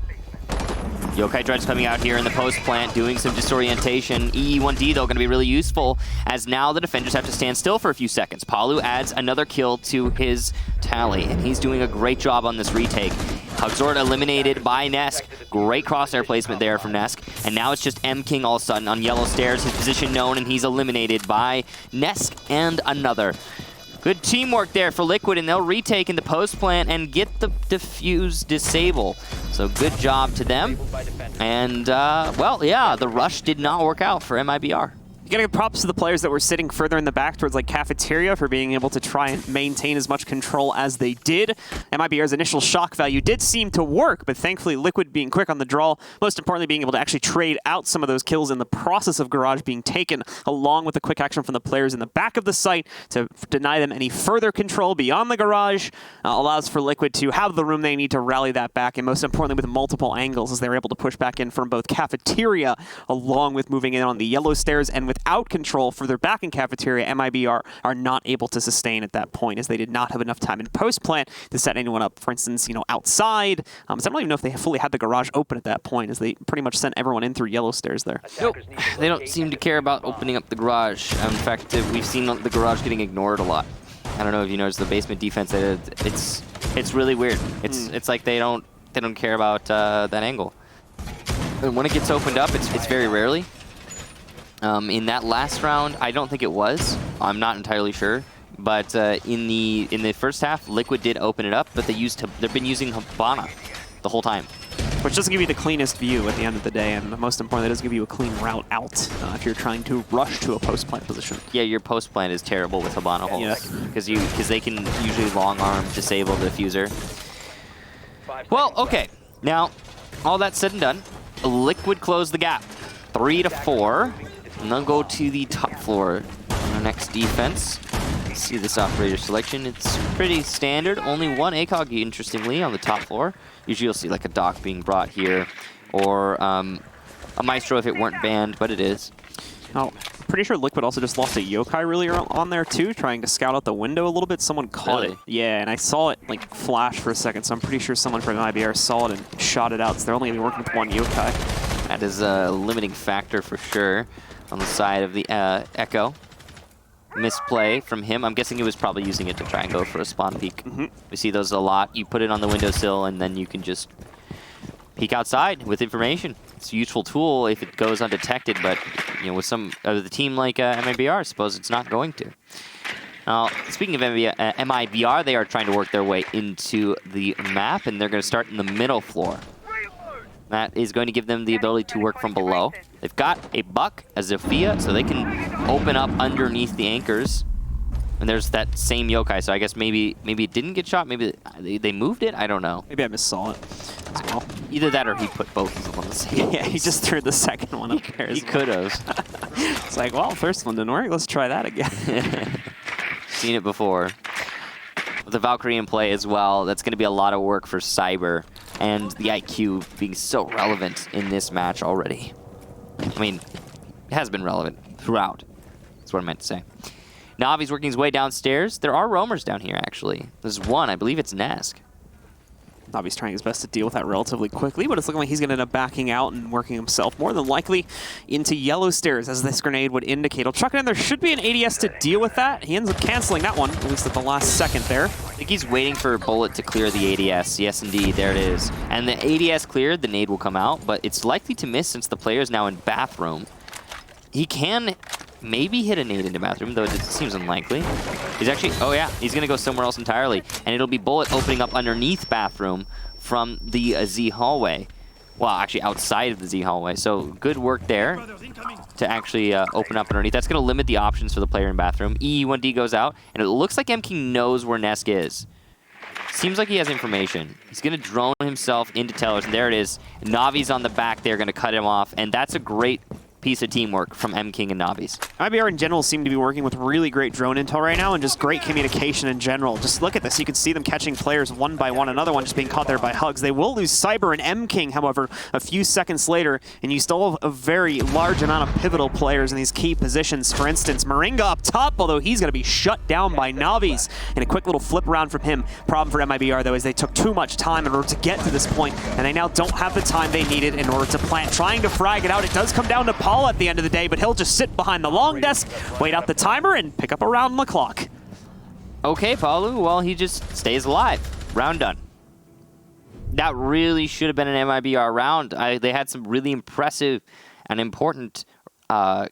Yokai Dredge coming out here in the post plant, doing some disorientation. EE1D, though, going to be really useful, as now the defenders have to stand still for a few seconds. Palu adds another kill to his tally, and he's doing a great job on this retake. Hugzord eliminated by Nesk. Great crosshair placement there from Nesk. And now it's just M King all of a sudden on yellow stairs. His position known, and he's eliminated by Nesk and another. Good teamwork there for Liquid, and they'll retake in the post plant and get the defuse disable. So good job to them. And, well, yeah, the rush did not work out for MIBR. You gotta give props to the players that were sitting further in the back towards like Cafeteria for being able to try and maintain as much control as they did. MIBR's initial shock value did seem to work, but thankfully Liquid being quick on the draw, most importantly being able to actually trade out some of those kills in the process of Garage being taken, along with the quick action from the players in the back of the site to deny them any further control beyond the Garage, allows for Liquid to have the room they need to rally that back, and most importantly with multiple angles as they're able to push back in from both Cafeteria along with moving in on the yellow stairs, and without control further back in Cafeteria, MIBR are not able to sustain at that point as they did not have enough time in post-plant to set anyone up, for instance, outside. So I don't even know if they fully had the Garage open at that point as they pretty much sent everyone in through yellow stairs there. Nope. They don't seem to care about opening up the Garage. In fact, we've seen the Garage getting ignored a lot. I don't know if you noticed the basement defense. It's really weird. It's like they don't care about that angle. And when it gets opened up, it's very rarely. In that last round, I don't think it was. I'm not entirely sure. But in the first half, Liquid did open it up, but they've been using Habana the whole time. which doesn't give you the cleanest view at the end of the day, and most importantly, it does give you a clean route out if you're trying to rush to a post-plant position. Yeah, your post-plant is terrible with Habana holes. Yes. Because they can usually long-arm disable the diffuser. Well, okay. Now, all that said and done, Liquid closed the gap. 3-4. And they'll go to the top floor on our next defense. See this operator selection. It's pretty standard. Only one ACOG, interestingly, on the top floor. Usually you'll see like a dock being brought here, or a Maestro if it weren't banned, but it is. Oh, pretty sure Liquid also just lost a Yokai really on there too, trying to scout out the window a little bit. Someone caught it. Yeah, and I saw it like flash for a second, so I'm pretty sure someone from MIBR saw it and shot it out, so they're only going to be working with one Yokai. That is a limiting factor for sure on the side of the Echo. Misplay from him. I'm guessing he was probably using it to try and go for a spawn peek. We see those a lot. You put it on the windowsill and then you can just peek outside with information. It's a useful tool if it goes undetected, but you know, with some of the team like MIBR, I suppose it's not going to. Now, speaking of MIBR, they are trying to work their way into the map, and they're going to start in the middle floor. That is going to give them the ability to work from below. They've got a Buck, a Zofia, so they can open up underneath the anchors. And there's that same Yokai, so I guess maybe it didn't get shot. Maybe they moved it. I don't know. Maybe I missaw it as well. Either that or he put both of them on the same. Yeah, he just threw the second one up there. He could have. It's like, well, first one didn't work. Let's try that again. Seen it before. With the Valkyrie in play as well, that's going to be a lot of work for Cyber, and the IQ being so relevant in this match already. I mean, it has been relevant throughout. That's what I meant to say. Navi's working his way downstairs. There are roamers down here, actually. There's one. I believe it's Nesk. Navi's trying his best to deal with that relatively quickly, but it's looking like he's going to end up backing out and working himself more than likely into yellow stairs, as this grenade would indicate. He'll chuck it in. There should be an ADS to deal with that. He ends up canceling that one, at least at the last second there. I think he's waiting for a bullet to clear the ADS. Yes, indeed. There it is. And the ADS cleared, the nade will come out, but it's likely to miss since the player is now in bathroom. He can maybe hit a nade into bathroom, though it seems unlikely. He's actually, oh yeah, he's going to go somewhere else entirely. And it'll be bullet opening up underneath bathroom from the Z hallway. Well, actually outside of the Z hallway. So good work there to actually open up underneath. That's going to limit the options for the player in bathroom. E1D goes out, and it looks like MKing knows where Nesk is. Seems like he has information. He's going to drone himself into Tellers, and there it is. Navi's on the back there, going to cut him off, and that's a great piece of teamwork from MKing and Navi's. MIBR in general seem to be working with really great drone intel right now and just great communication in general. Just look at this. You can see them catching players one by one. Another one just being caught there by Hugs. They will lose Cyber and MKing, however, a few seconds later, and you still have a very large amount of pivotal players in these key positions. For instance, Moringa up top, although he's going to be shut down by Navi's. And a quick little flip around from him. Problem for MIBR, though, is they took too much time in order to get to this point, and they now don't have the time they needed in order to plant. Trying to frag it out. It does come down to Paul at the end of the day, but he'll just sit behind the long desk, wait out the timer, and pick up a round on the clock. Okay, Paulu, well, he just stays alive. Round done. That really should have been an MIBR round. They had some really impressive and important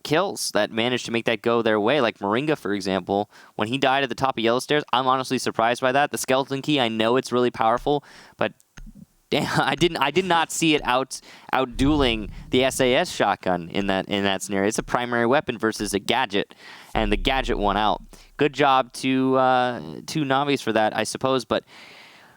kills that managed to make that go their way, like Moringa, for example. When he died at the top of Yellow Stairs, I'm honestly surprised by that. The Skeleton Key, I know it's really powerful, but damn, I did not see it out dueling the SAS shotgun in that scenario. It's a primary weapon versus a gadget, and the gadget won out. Good job to Navi's for that, I suppose, but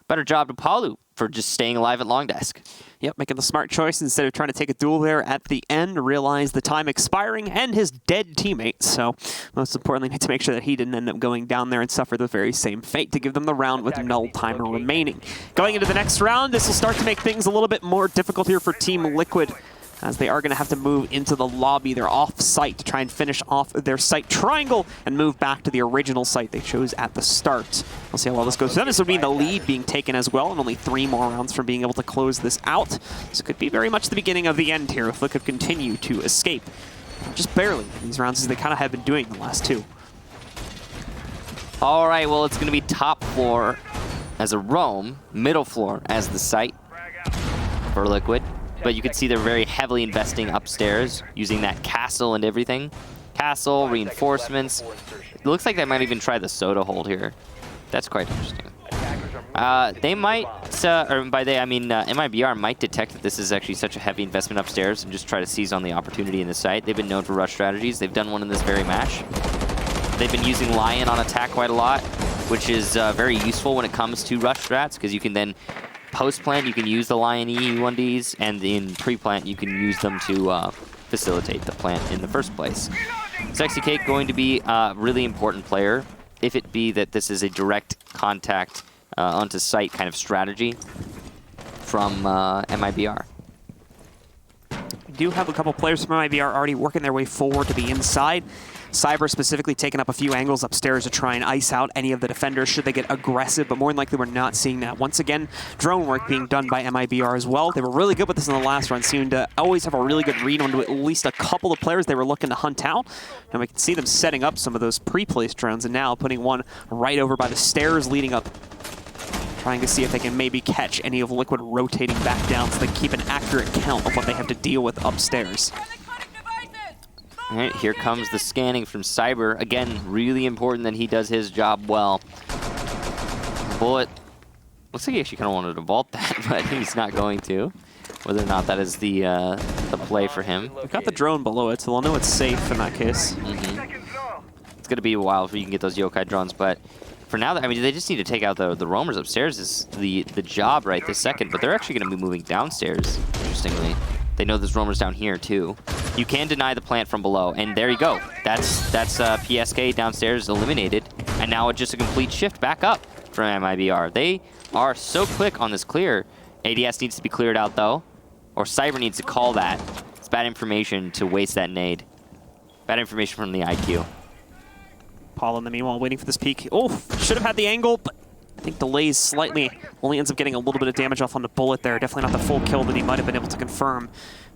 better job to Paulu for just staying alive at long desk. Yep, making the smart choice instead of trying to take a duel there at the end, realize the time expiring and his dead teammate. So most importantly, need to make sure that he didn't end up going down there and suffer the very same fate to give them the round with null timer remaining. Going into the next round, this will start to make things a little bit more difficult here for Team Liquid, as they are going to have to move into the lobby. They're off-site to try and finish off their site triangle and move back to the original site they chose at the start. We'll see how well this goes. So this would mean the lead being taken as well, and only 3 more rounds from being able to close this out. So it could be very much the beginning of the end here if they could continue to escape. Just barely in these rounds, as they kind of have been doing the last 2. All right, well, it's going to be top floor as a roam, middle floor as the site for Liquid. But you can see they're very heavily investing upstairs, using that castle and everything. Castle, reinforcements. It looks like they might even try the soda hold here. That's quite interesting. They might, or by they I mean MIBR might detect that this is actually such a heavy investment upstairs and just try to seize on the opportunity in the site. They've been known for rush strategies. They've done one in this very match. They've been using Lion on attack quite a lot, which is very useful when it comes to rush strats, because you can then post-plant, you can use the Lion E1Ds, and in pre-plant, you can use them to facilitate the plant in the first place. Sexy Cake going to be a really important player, if it be that this is a direct contact onto site kind of strategy from MIBR. We do have a couple players from MIBR already working their way forward to the inside. Cyber specifically taking up a few angles upstairs to try and ice out any of the defenders should they get aggressive, but more than likely we're not seeing that. Once again, drone work being done by MIBR as well. They were really good with this in the last run, seeming to always have a really good read onto at least a couple of players they were looking to hunt out. And we can see them setting up some of those pre-placed drones and now putting one right over by the stairs leading up, trying to see if they can maybe catch any of Liquid rotating back down so they keep an accurate count of what they have to deal with upstairs. All right, here comes the scanning from Cyber. Again, really important that he does his job well. Bullet looks like he actually kind of wanted to vault that, but he's not going to. Whether or not that is the play for him. We've got the drone below it, so they'll know it's safe in that case. It's going to be a while before you can get those yokai drones, but for now, I mean, they just need to take out the roamers upstairs is the job right this second, but they're actually going to be moving downstairs, interestingly. They know there's roamers down here, too. You can deny the plant from below, and there you go. That's PSK downstairs eliminated, and now it's just a complete shift back up from MIBR. They are so quick on this clear. ADS needs to be cleared out, though, or Cyber needs to call that. It's bad information to waste that nade. Bad information from the IQ. Paul in the meanwhile waiting for this peek. Oh, should have had the angle, but I think delays slightly. Only ends up getting a little bit of damage off on the bullet there. Definitely not the full kill that he might have been able to confirm.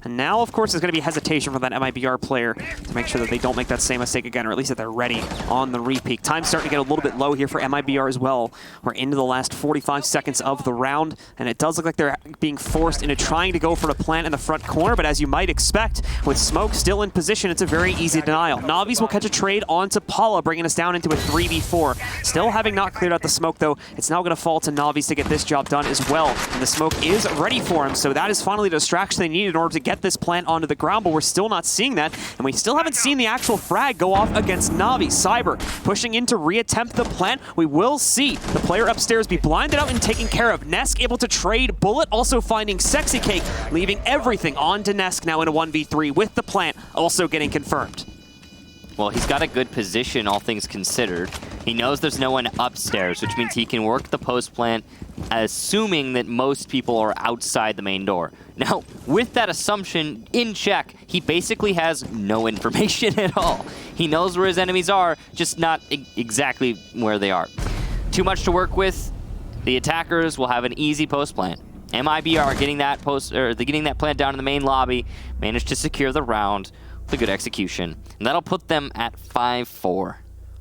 And now, of course, there's going to be hesitation from that MIBR player to make sure that they don't make that same mistake again, or at least that they're ready on the repeat. Time's starting to get a little bit low here for MIBR as well. We're into the last 45 seconds of the round, and it does look like they're being forced into trying to go for the plant in the front corner, but as you might expect, with Smoke still in position, it's a very easy denial. Navi's will catch a trade onto Paula, bringing us down into a 3v4. Still having not cleared out the smoke, though, it's now going to fall to Navi's to get this job done as well. And the smoke is ready for him, so that is finally the distraction they need in order to get this plant onto the ground, but we're still not seeing that, and we still haven't seen the actual frag go off against Navi. Cyber pushing in to reattempt the plant. We will see the player upstairs be blinded out and taken care of. Nesk able to trade. Bullet also finding Sexy Cake, leaving everything on to Nesk now in a 1v3 with the plant also getting confirmed. Well, he's got a good position, all things considered. He knows there's no one upstairs, which means he can work the post plant, assuming that most people are outside the main door. Now, with that assumption in check, he basically has no information at all. He knows where his enemies are, just not exactly where they are. Too much to work with. The attackers will have an easy post plant. MIBR getting that plant down in the main lobby, managed to secure the round. A good execution, and that'll put them at 5-4.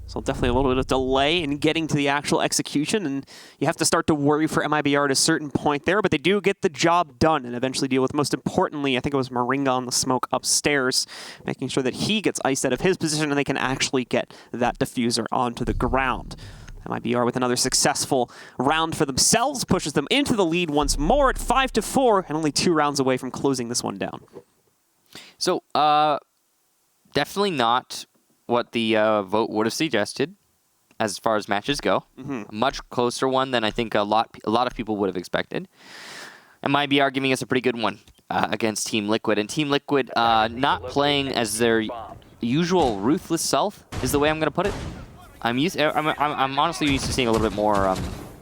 So definitely a little bit of delay in getting to the actual execution, and you have to start to worry for MIBR at a certain point there, but they do get the job done and eventually deal with, most importantly, I think it was Moringa on the smoke upstairs, making sure that he gets iced out of his position and they can actually get that diffuser onto the ground. MIBR with another successful round for themselves, pushes them into the lead once more at 5-4, and only 2 rounds away from closing this one down. So, definitely not what the vote would have suggested as far as matches go. A much closer one than I think a lot of people would have expected. And MIBR giving us a pretty good one against Team Liquid. And Team Liquid not playing as their usual ruthless self is the way I'm going to put it. I'm honestly used to seeing a little bit more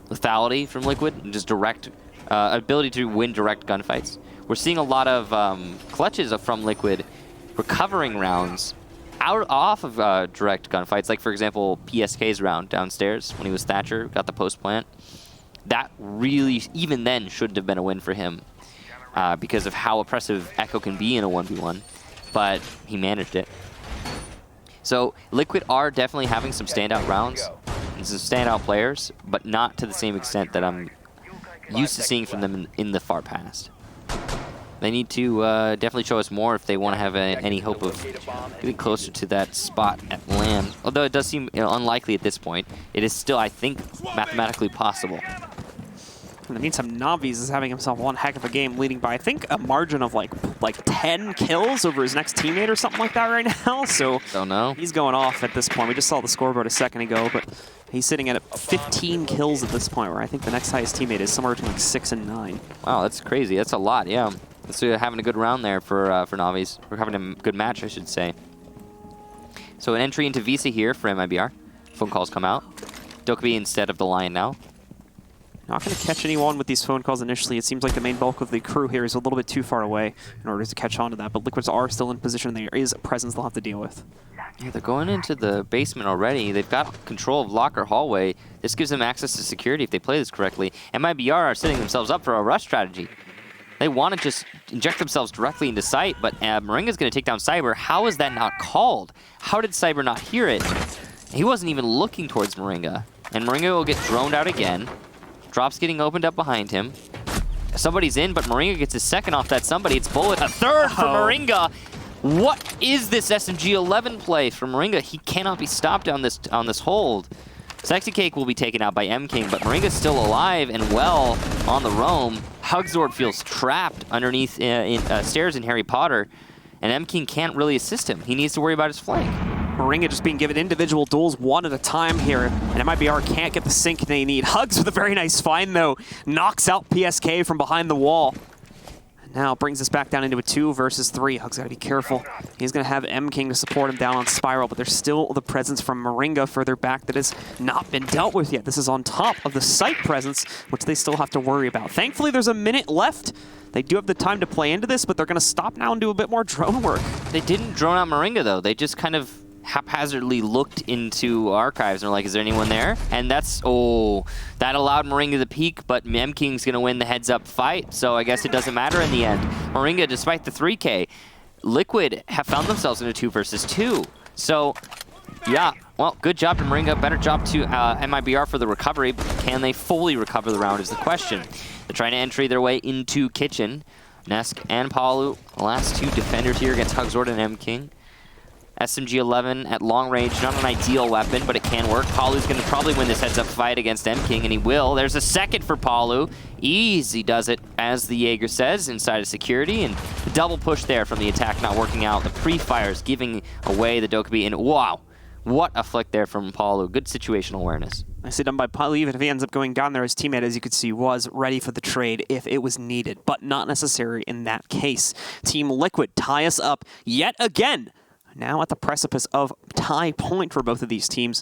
lethality from Liquid and just direct ability to win direct gunfights. We're seeing a lot of clutches from Liquid recovering rounds off of direct gunfights, like for example PSK's round downstairs when he was Thatcher, got the post plant. That really, even then, shouldn't have been a win for him because of how oppressive Echo can be in a 1v1, but he managed it. So Liquid are definitely having some standout rounds and some standout players, but not to the same extent that I'm used to seeing from them in the far past. They need to definitely show us more if they want to have any hope of getting closer to that spot at land. Although it does seem unlikely at this point, it is still, I think, mathematically possible. In the meantime, Navi's is having himself one heck of a game, leading by, I think, a margin of like 10 kills over his next teammate or something like that right now. So don't know. He's going off at this point. We just saw the scoreboard a second ago, but he's sitting at 15 kills at this point, where I think the next highest teammate is somewhere between like 6 and 9. Wow, that's crazy. That's a lot, yeah. So having a good round there for Navis. We're having a good match, I should say. So an entry into Visa here for MIBR. Phone calls come out. Dokkaebi instead of the Lion now. Not going to catch anyone with these phone calls initially. It seems like the main bulk of the crew here is a little bit too far away in order to catch on to that, but Liquids are still in position. There is a presence they'll have to deal with. Yeah, they're going into the basement already. They've got control of locker hallway. This gives them access to security if they play this correctly. MIBR are setting themselves up for a rush strategy. They want to just inject themselves directly into sight, but Moringa's going to take down Cyber. How is that not called? How did Cyber not hear it? He wasn't even looking towards Moringa. And Moringa will get droned out again. Drops getting opened up behind him. Somebody's in, but Moringa gets his second off that somebody. It's Bullet. A third for Moringa. What is this SMG-11 play from Moringa? He cannot be stopped on this hold. Sexy Cake will be taken out by M-King, but Moringa's still alive and well on the roam. Hugzord feels trapped underneath stairs in Harry Potter, and M-King can't really assist him. He needs to worry about his flank. Moringa just being given individual duels one at a time here, and MIBR can't get the sync they need. Hugs with a very nice find, though. Knocks out PSK from behind the wall. And now brings us back down into a 2 versus 3. Hugs gotta be careful. He's gonna have M-King to support him down on Spiral, but there's still the presence from Moringa further back that has not been dealt with yet. This is on top of the site presence, which they still have to worry about. Thankfully, there's a minute left. They do have the time to play into this, but they're gonna stop now and do a bit more drone work. They didn't drone out Moringa, though. They just kind of haphazardly looked into archives and were like, is there anyone there? And that's, that allowed Moringa to peek, but M-King's going to win the heads-up fight, so I guess it doesn't matter in the end. Moringa, despite the 3K, Liquid have found themselves in a 2 versus 2. So, yeah, well, good job to Moringa, better job to MIBR for the recovery. Can they fully recover the round is the question. They're trying to entry their way into Kitchen. Nesk and Palu, the last 2 defenders here against Hugzord and M-King. SMG-11 at long range, not an ideal weapon, but it can work. Palu's going to probably win this heads-up fight against M-King, and he will. There's a second for Palu. Easy does it, as the Jaeger says, inside of security, and the double push there from the attack not working out. The pre-fires giving away the Dokkaebi, and wow, what a flick there from Palu. Good situational awareness. Nicely done by Palu. Even if he ends up going down there, his teammate, as you could see, was ready for the trade if it was needed, but not necessary in that case. Team Liquid tie us up yet again. Now at the precipice of tie point for both of these teams.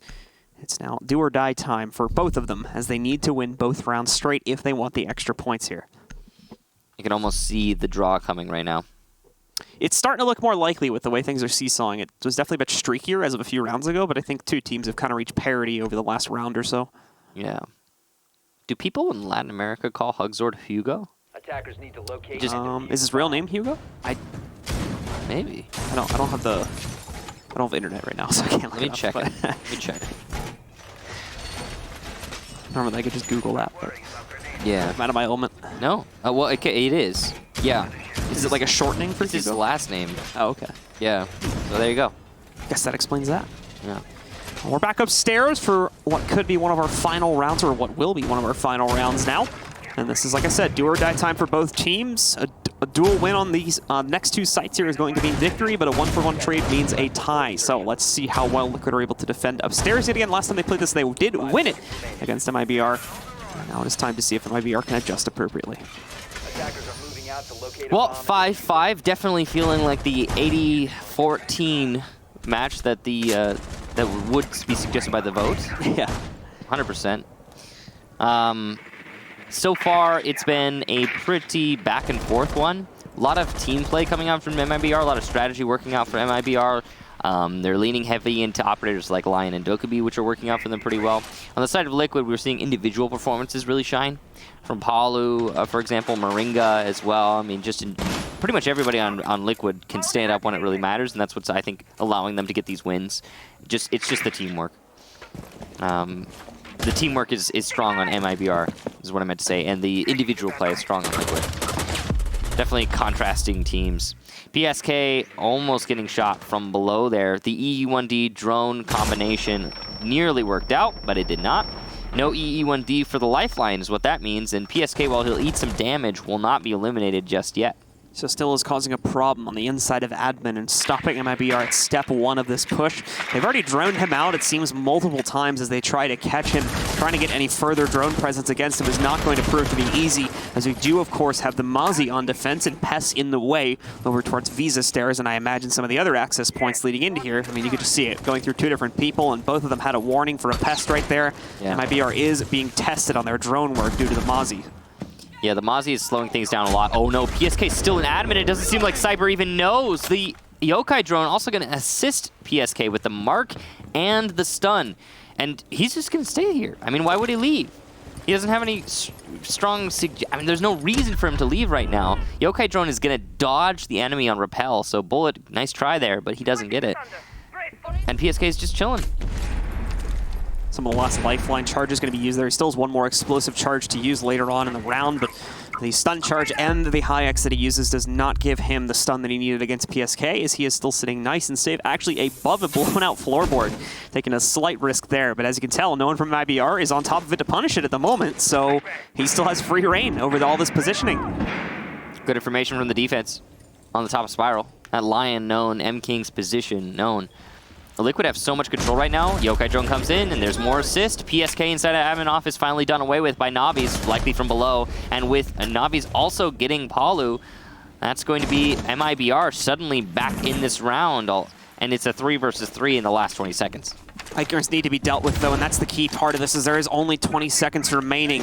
It's now do or die time for both of them, as they need to win both rounds straight if they want the extra points here. You can almost see the draw coming right now. It's starting to look more likely with the way things are seesawing. It was definitely a bit streakier as of a few rounds ago, but I think 2 teams have kind of reached parity over the last round or so. Yeah. Do people in Latin America call Hugzord Hugo? Attackers need to locate. Is his real name Hugo? Maybe. I don't have internet right now, so I can't look Let me it up, check it. but Let me check. Normally I could just Google that, but Yeah. I'm out of my element. No? Well, it is. Yeah. Is it like a shortening for It's his Hugo? last name. Oh, okay. Yeah. So there you go. Guess that explains that. Yeah. Well, we're back upstairs for what could be one of our final rounds, or what will be one of our final rounds now. And this is, like I said, do or die time for both teams. A dual win on these next 2 sites here is going to mean victory, but a 1-for-1 trade means a tie. So let's see how well Liquid are able to defend upstairs yet again. Last time they played this, they did win it against MIBR. And now it is time to see if MIBR can adjust appropriately. Well, 5-5, definitely feeling like the 80-14 match that that would be suggested by the vote. Yeah. 100%. So far, it's been a pretty back-and-forth one. A lot of team play coming out from MIBR, a lot of strategy working out for MIBR. They're leaning heavy into operators like Lion and Dokkaebi, which are working out for them pretty well. On the side of Liquid, we're seeing individual performances really shine. From Palu, for example, Moringa as well. I mean, pretty much everybody on Liquid can stand up when it really matters, and that's what's, I think, allowing them to get these wins. It's just the teamwork. The teamwork is strong on MIBR, is what I meant to say, and the individual play is strong on Liquid. Definitely contrasting teams. PSK almost getting shot from below there. The EU1D drone combination nearly worked out, but it did not. No EE1D for the lifeline is what that means, and PSK, while he'll eat some damage, will not be eliminated just yet. So still is causing a problem on the inside of admin and stopping MIBR at step 1 of this push. They've already droned him out, it seems, multiple times as they try to catch him. Trying to get any further drone presence against him is not going to prove to be easy, as we do, of course, have the Mozzie on defense and Pest in the way over towards Visa Stairs, and I imagine some of the other access points leading into here. I mean, you could just see it going through 2 different people, and both of them had a warning for a Pest right there. Yeah. MIBR is being tested on their drone work due to the Mozzie. Yeah, the Mozzie is slowing things down a lot. Oh no, PSK is still an admin. It doesn't seem like Cyber even knows. The Yokai drone also going to assist PSK with the mark and the stun. And he's just going to stay here. I mean, why would he leave? He doesn't have any strong... I mean, there's no reason for him to leave right now. Yokai drone is going to dodge the enemy on Repel. So Bullet, nice try there, but he doesn't get it. And PSK is just chilling. Some of the last lifeline charges going to be used there. He still has one more explosive charge to use later on in the round, but the stun charge and the high X that he uses does not give him the stun that he needed against PSK, as he is still sitting nice and safe, actually above a blown out floorboard, taking a slight risk there. But as you can tell, no one from MIBR is on top of it to punish it at the moment, so he still has free reign over all this positioning. Good information from the defense on the top of Spiral. That Lion known, M-King's position known. Liquid have so much control right now. Yokai drone comes in, and there's more assist. PSK inside of admin office finally done away with by Navi's, likely from below. And with Navi's also getting Palu, that's going to be MIBR suddenly back in this round. And it's a 3 versus 3 in the last 20 seconds. Ignorance need to be dealt with, though, and that's the key part of this, is there is only 20 seconds remaining.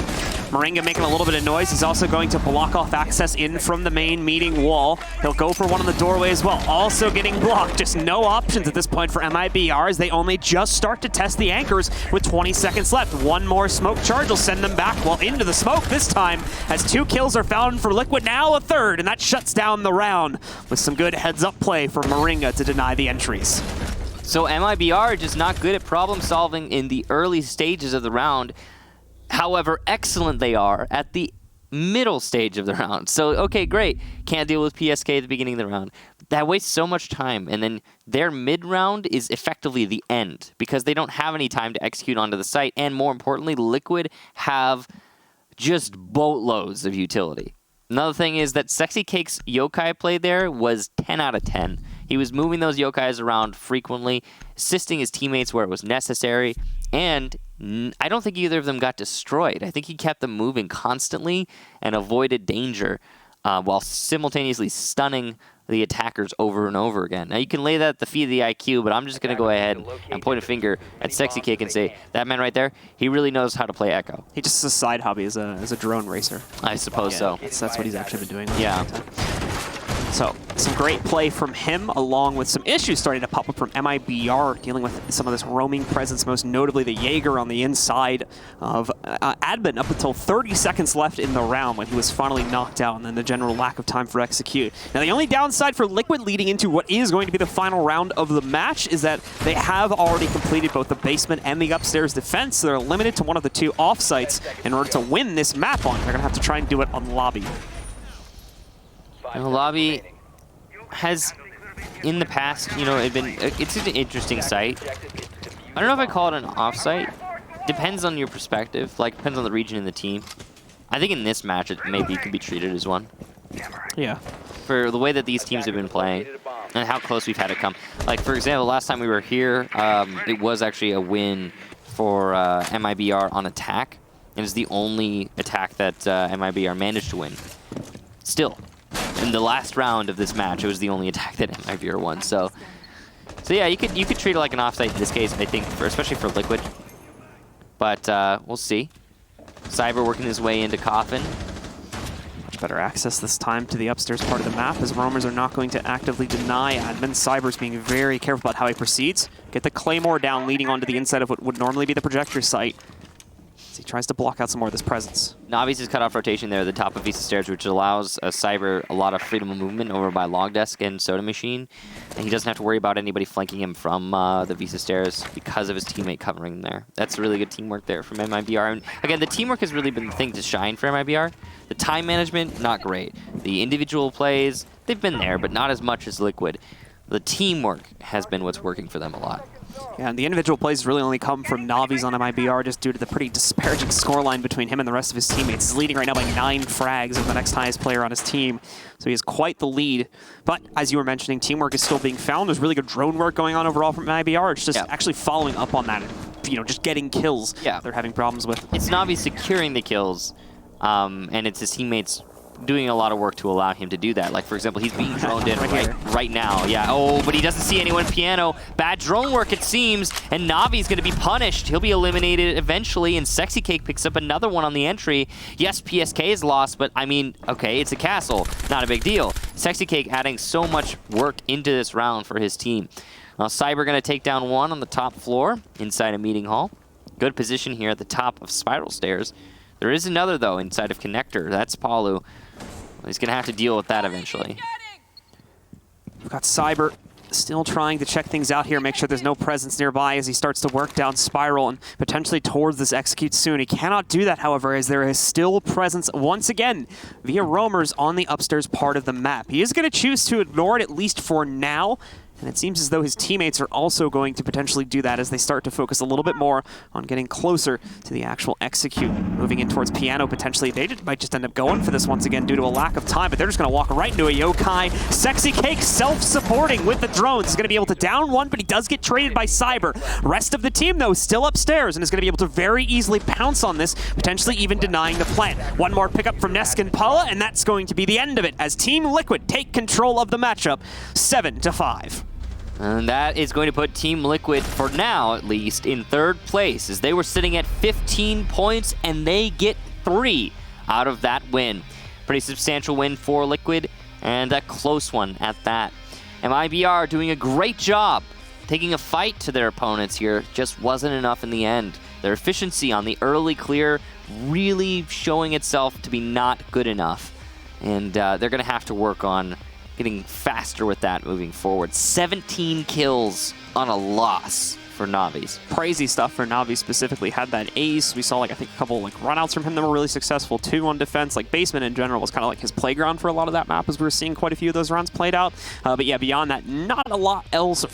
Moringa making a little bit of noise. He's also going to block off access in from the main meeting wall. He'll go for one on the doorway as well. Also getting blocked. Just no options at this point for MIBR, as they only just start to test the anchors with 20 seconds left. One more smoke charge will send them back, well, into the smoke this time, as 2 kills are found for Liquid, now a 3rd, and that shuts down the round with some good heads-up play for Moringa to deny the entries. So MIBR just not good at problem solving in the early stages of the round. However, excellent they are at the middle stage of the round. So, okay, great. Can't deal with PSK at the beginning of the round. That wastes so much time. And then their mid-round is effectively the end, because they don't have any time to execute onto the site. And more importantly, Liquid have just boatloads of utility. Another thing is that Sexy Cake's Yokai play there was 10 out of 10. He was moving those Yokais around frequently, assisting his teammates where it was necessary, and I don't think either of them got destroyed. I think he kept them moving constantly and avoided danger while simultaneously stunning the attackers over and over again. Now, you can lay that at the feet of the IQ, but I'm just going to go ahead and point a finger at Sexy Cake and say, that man right there, he really knows how to play Echo. He just has a side hobby as a drone racer. I suppose so. That's what he's actually been doing. Yeah. So, some great play from him, along with some issues starting to pop up from MIBR, dealing with some of this roaming presence, most notably the Jaeger on the inside of admin up until 30 seconds left in the round when he was finally knocked out, and then the general lack of time for execute. Now, the only downside for Liquid leading into what is going to be the final round of the match is that they have already completed both the basement and the upstairs defense, so they're limited to one of the 2 offsites in order to win this map on. They're going to have to try and do it on lobby. And the lobby has, in the past, you know, it's an interesting site. I don't know if I call it an off-site. Depends on your perspective. Like, depends on the region and the team. I think in this match, it maybe could be treated as one. Yeah. For the way that these teams have been playing and how close we've had to come. Like, for example, last time we were here, it was actually a win for MIBR on attack. It was the only attack that MIBR managed to win. Still. In the last round of this match, it was the only attack that MIBR won. So yeah, you could treat it like an offsite in this case, I think, especially for Liquid. But we'll see. Cyber working his way into Coffin. Much better access this time to the upstairs part of the map, as roamers are not going to actively deny admin. Cyber's being very careful about how he proceeds. Get the Claymore down, leading onto the inside of what would normally be the projector site. So he tries to block out some more of this presence. Navi's has cut off rotation there at the top of Visa Stairs, which allows Cyber a lot of freedom of movement over by Log Desk and Soda Machine. And he doesn't have to worry about anybody flanking him from the Visa Stairs because of his teammate covering him there. That's really good teamwork there from MIBR. And again, the teamwork has really been the thing to shine for MIBR. The time management, not great. The individual plays, they've been there, but not as much as Liquid. The teamwork has been what's working for them a lot. Yeah, and the individual plays really only come from Navi's on MIBR just due to the pretty disparaging scoreline between him and the rest of his teammates. He's leading right now by 9 frags of the next highest player on his team, so he has quite the lead. But as you were mentioning, teamwork is still being found. There's really good drone work going on overall from MIBR. It's just actually following up on that and, you know, just getting kills they're having problems with. It's Navi securing the kills, and it's his teammates doing a lot of work to allow him to do that. Like, for example, he's being droned in right now. Yeah, oh, but he doesn't see anyone. Piano. Bad drone work, it seems, and Navi's going to be punished. He'll be eliminated eventually, and Sexy Cake picks up another one on the entry. Yes, PSK is lost, but, I mean, okay, it's a castle. Not a big deal. Sexy Cake adding so much work into this round for his team. Now, Cyber going to take down one on the top floor inside a meeting hall. Good position here at the top of Spiral Stairs. There is another, though, inside of Connector. That's Palu. He's going to have to deal with that eventually. We've got Cyber still trying to check things out here, make sure there's no presence nearby as he starts to work down Spiral and potentially towards this execute soon. He cannot do that, however, as there is still presence once again via roamers on the upstairs part of the map. He is going to choose to ignore it, at least for now. And it seems as though his teammates are also going to potentially do that as they start to focus a little bit more on getting closer to the actual execute. Moving in towards Piano, potentially. They might just end up going for this once again due to a lack of time, but they're just going to walk right into a yokai. Sexy Cake self-supporting with the drones. He's going to be able to down one, but he does get traded by Cyber. Rest of the team, though, still upstairs and is going to be able to very easily pounce on this, potentially even denying the plant. One more pickup from Nesk and Paula, and that's going to be the end of it as Team Liquid take control of the matchup 7-5. And that is going to put Team Liquid, for now at least, in 3rd place, as they were sitting at 15 points, and they get 3 out of that win. Pretty substantial win for Liquid, and a close one at that. MIBR doing a great job taking a fight to their opponents here, just wasn't enough in the end. Their efficiency on the early clear really showing itself to be not good enough, and they're going to have to work on getting faster with that moving forward. 17 kills on a loss for Navi's. Crazy stuff for Navi specifically. Had that ace. We saw, like, I think a couple like runouts from him that were really successful too on defense. Like, Basement in general was kind of like his playground for a lot of that map as we were seeing quite a few of those rounds played out. But yeah, beyond that, not a lot else from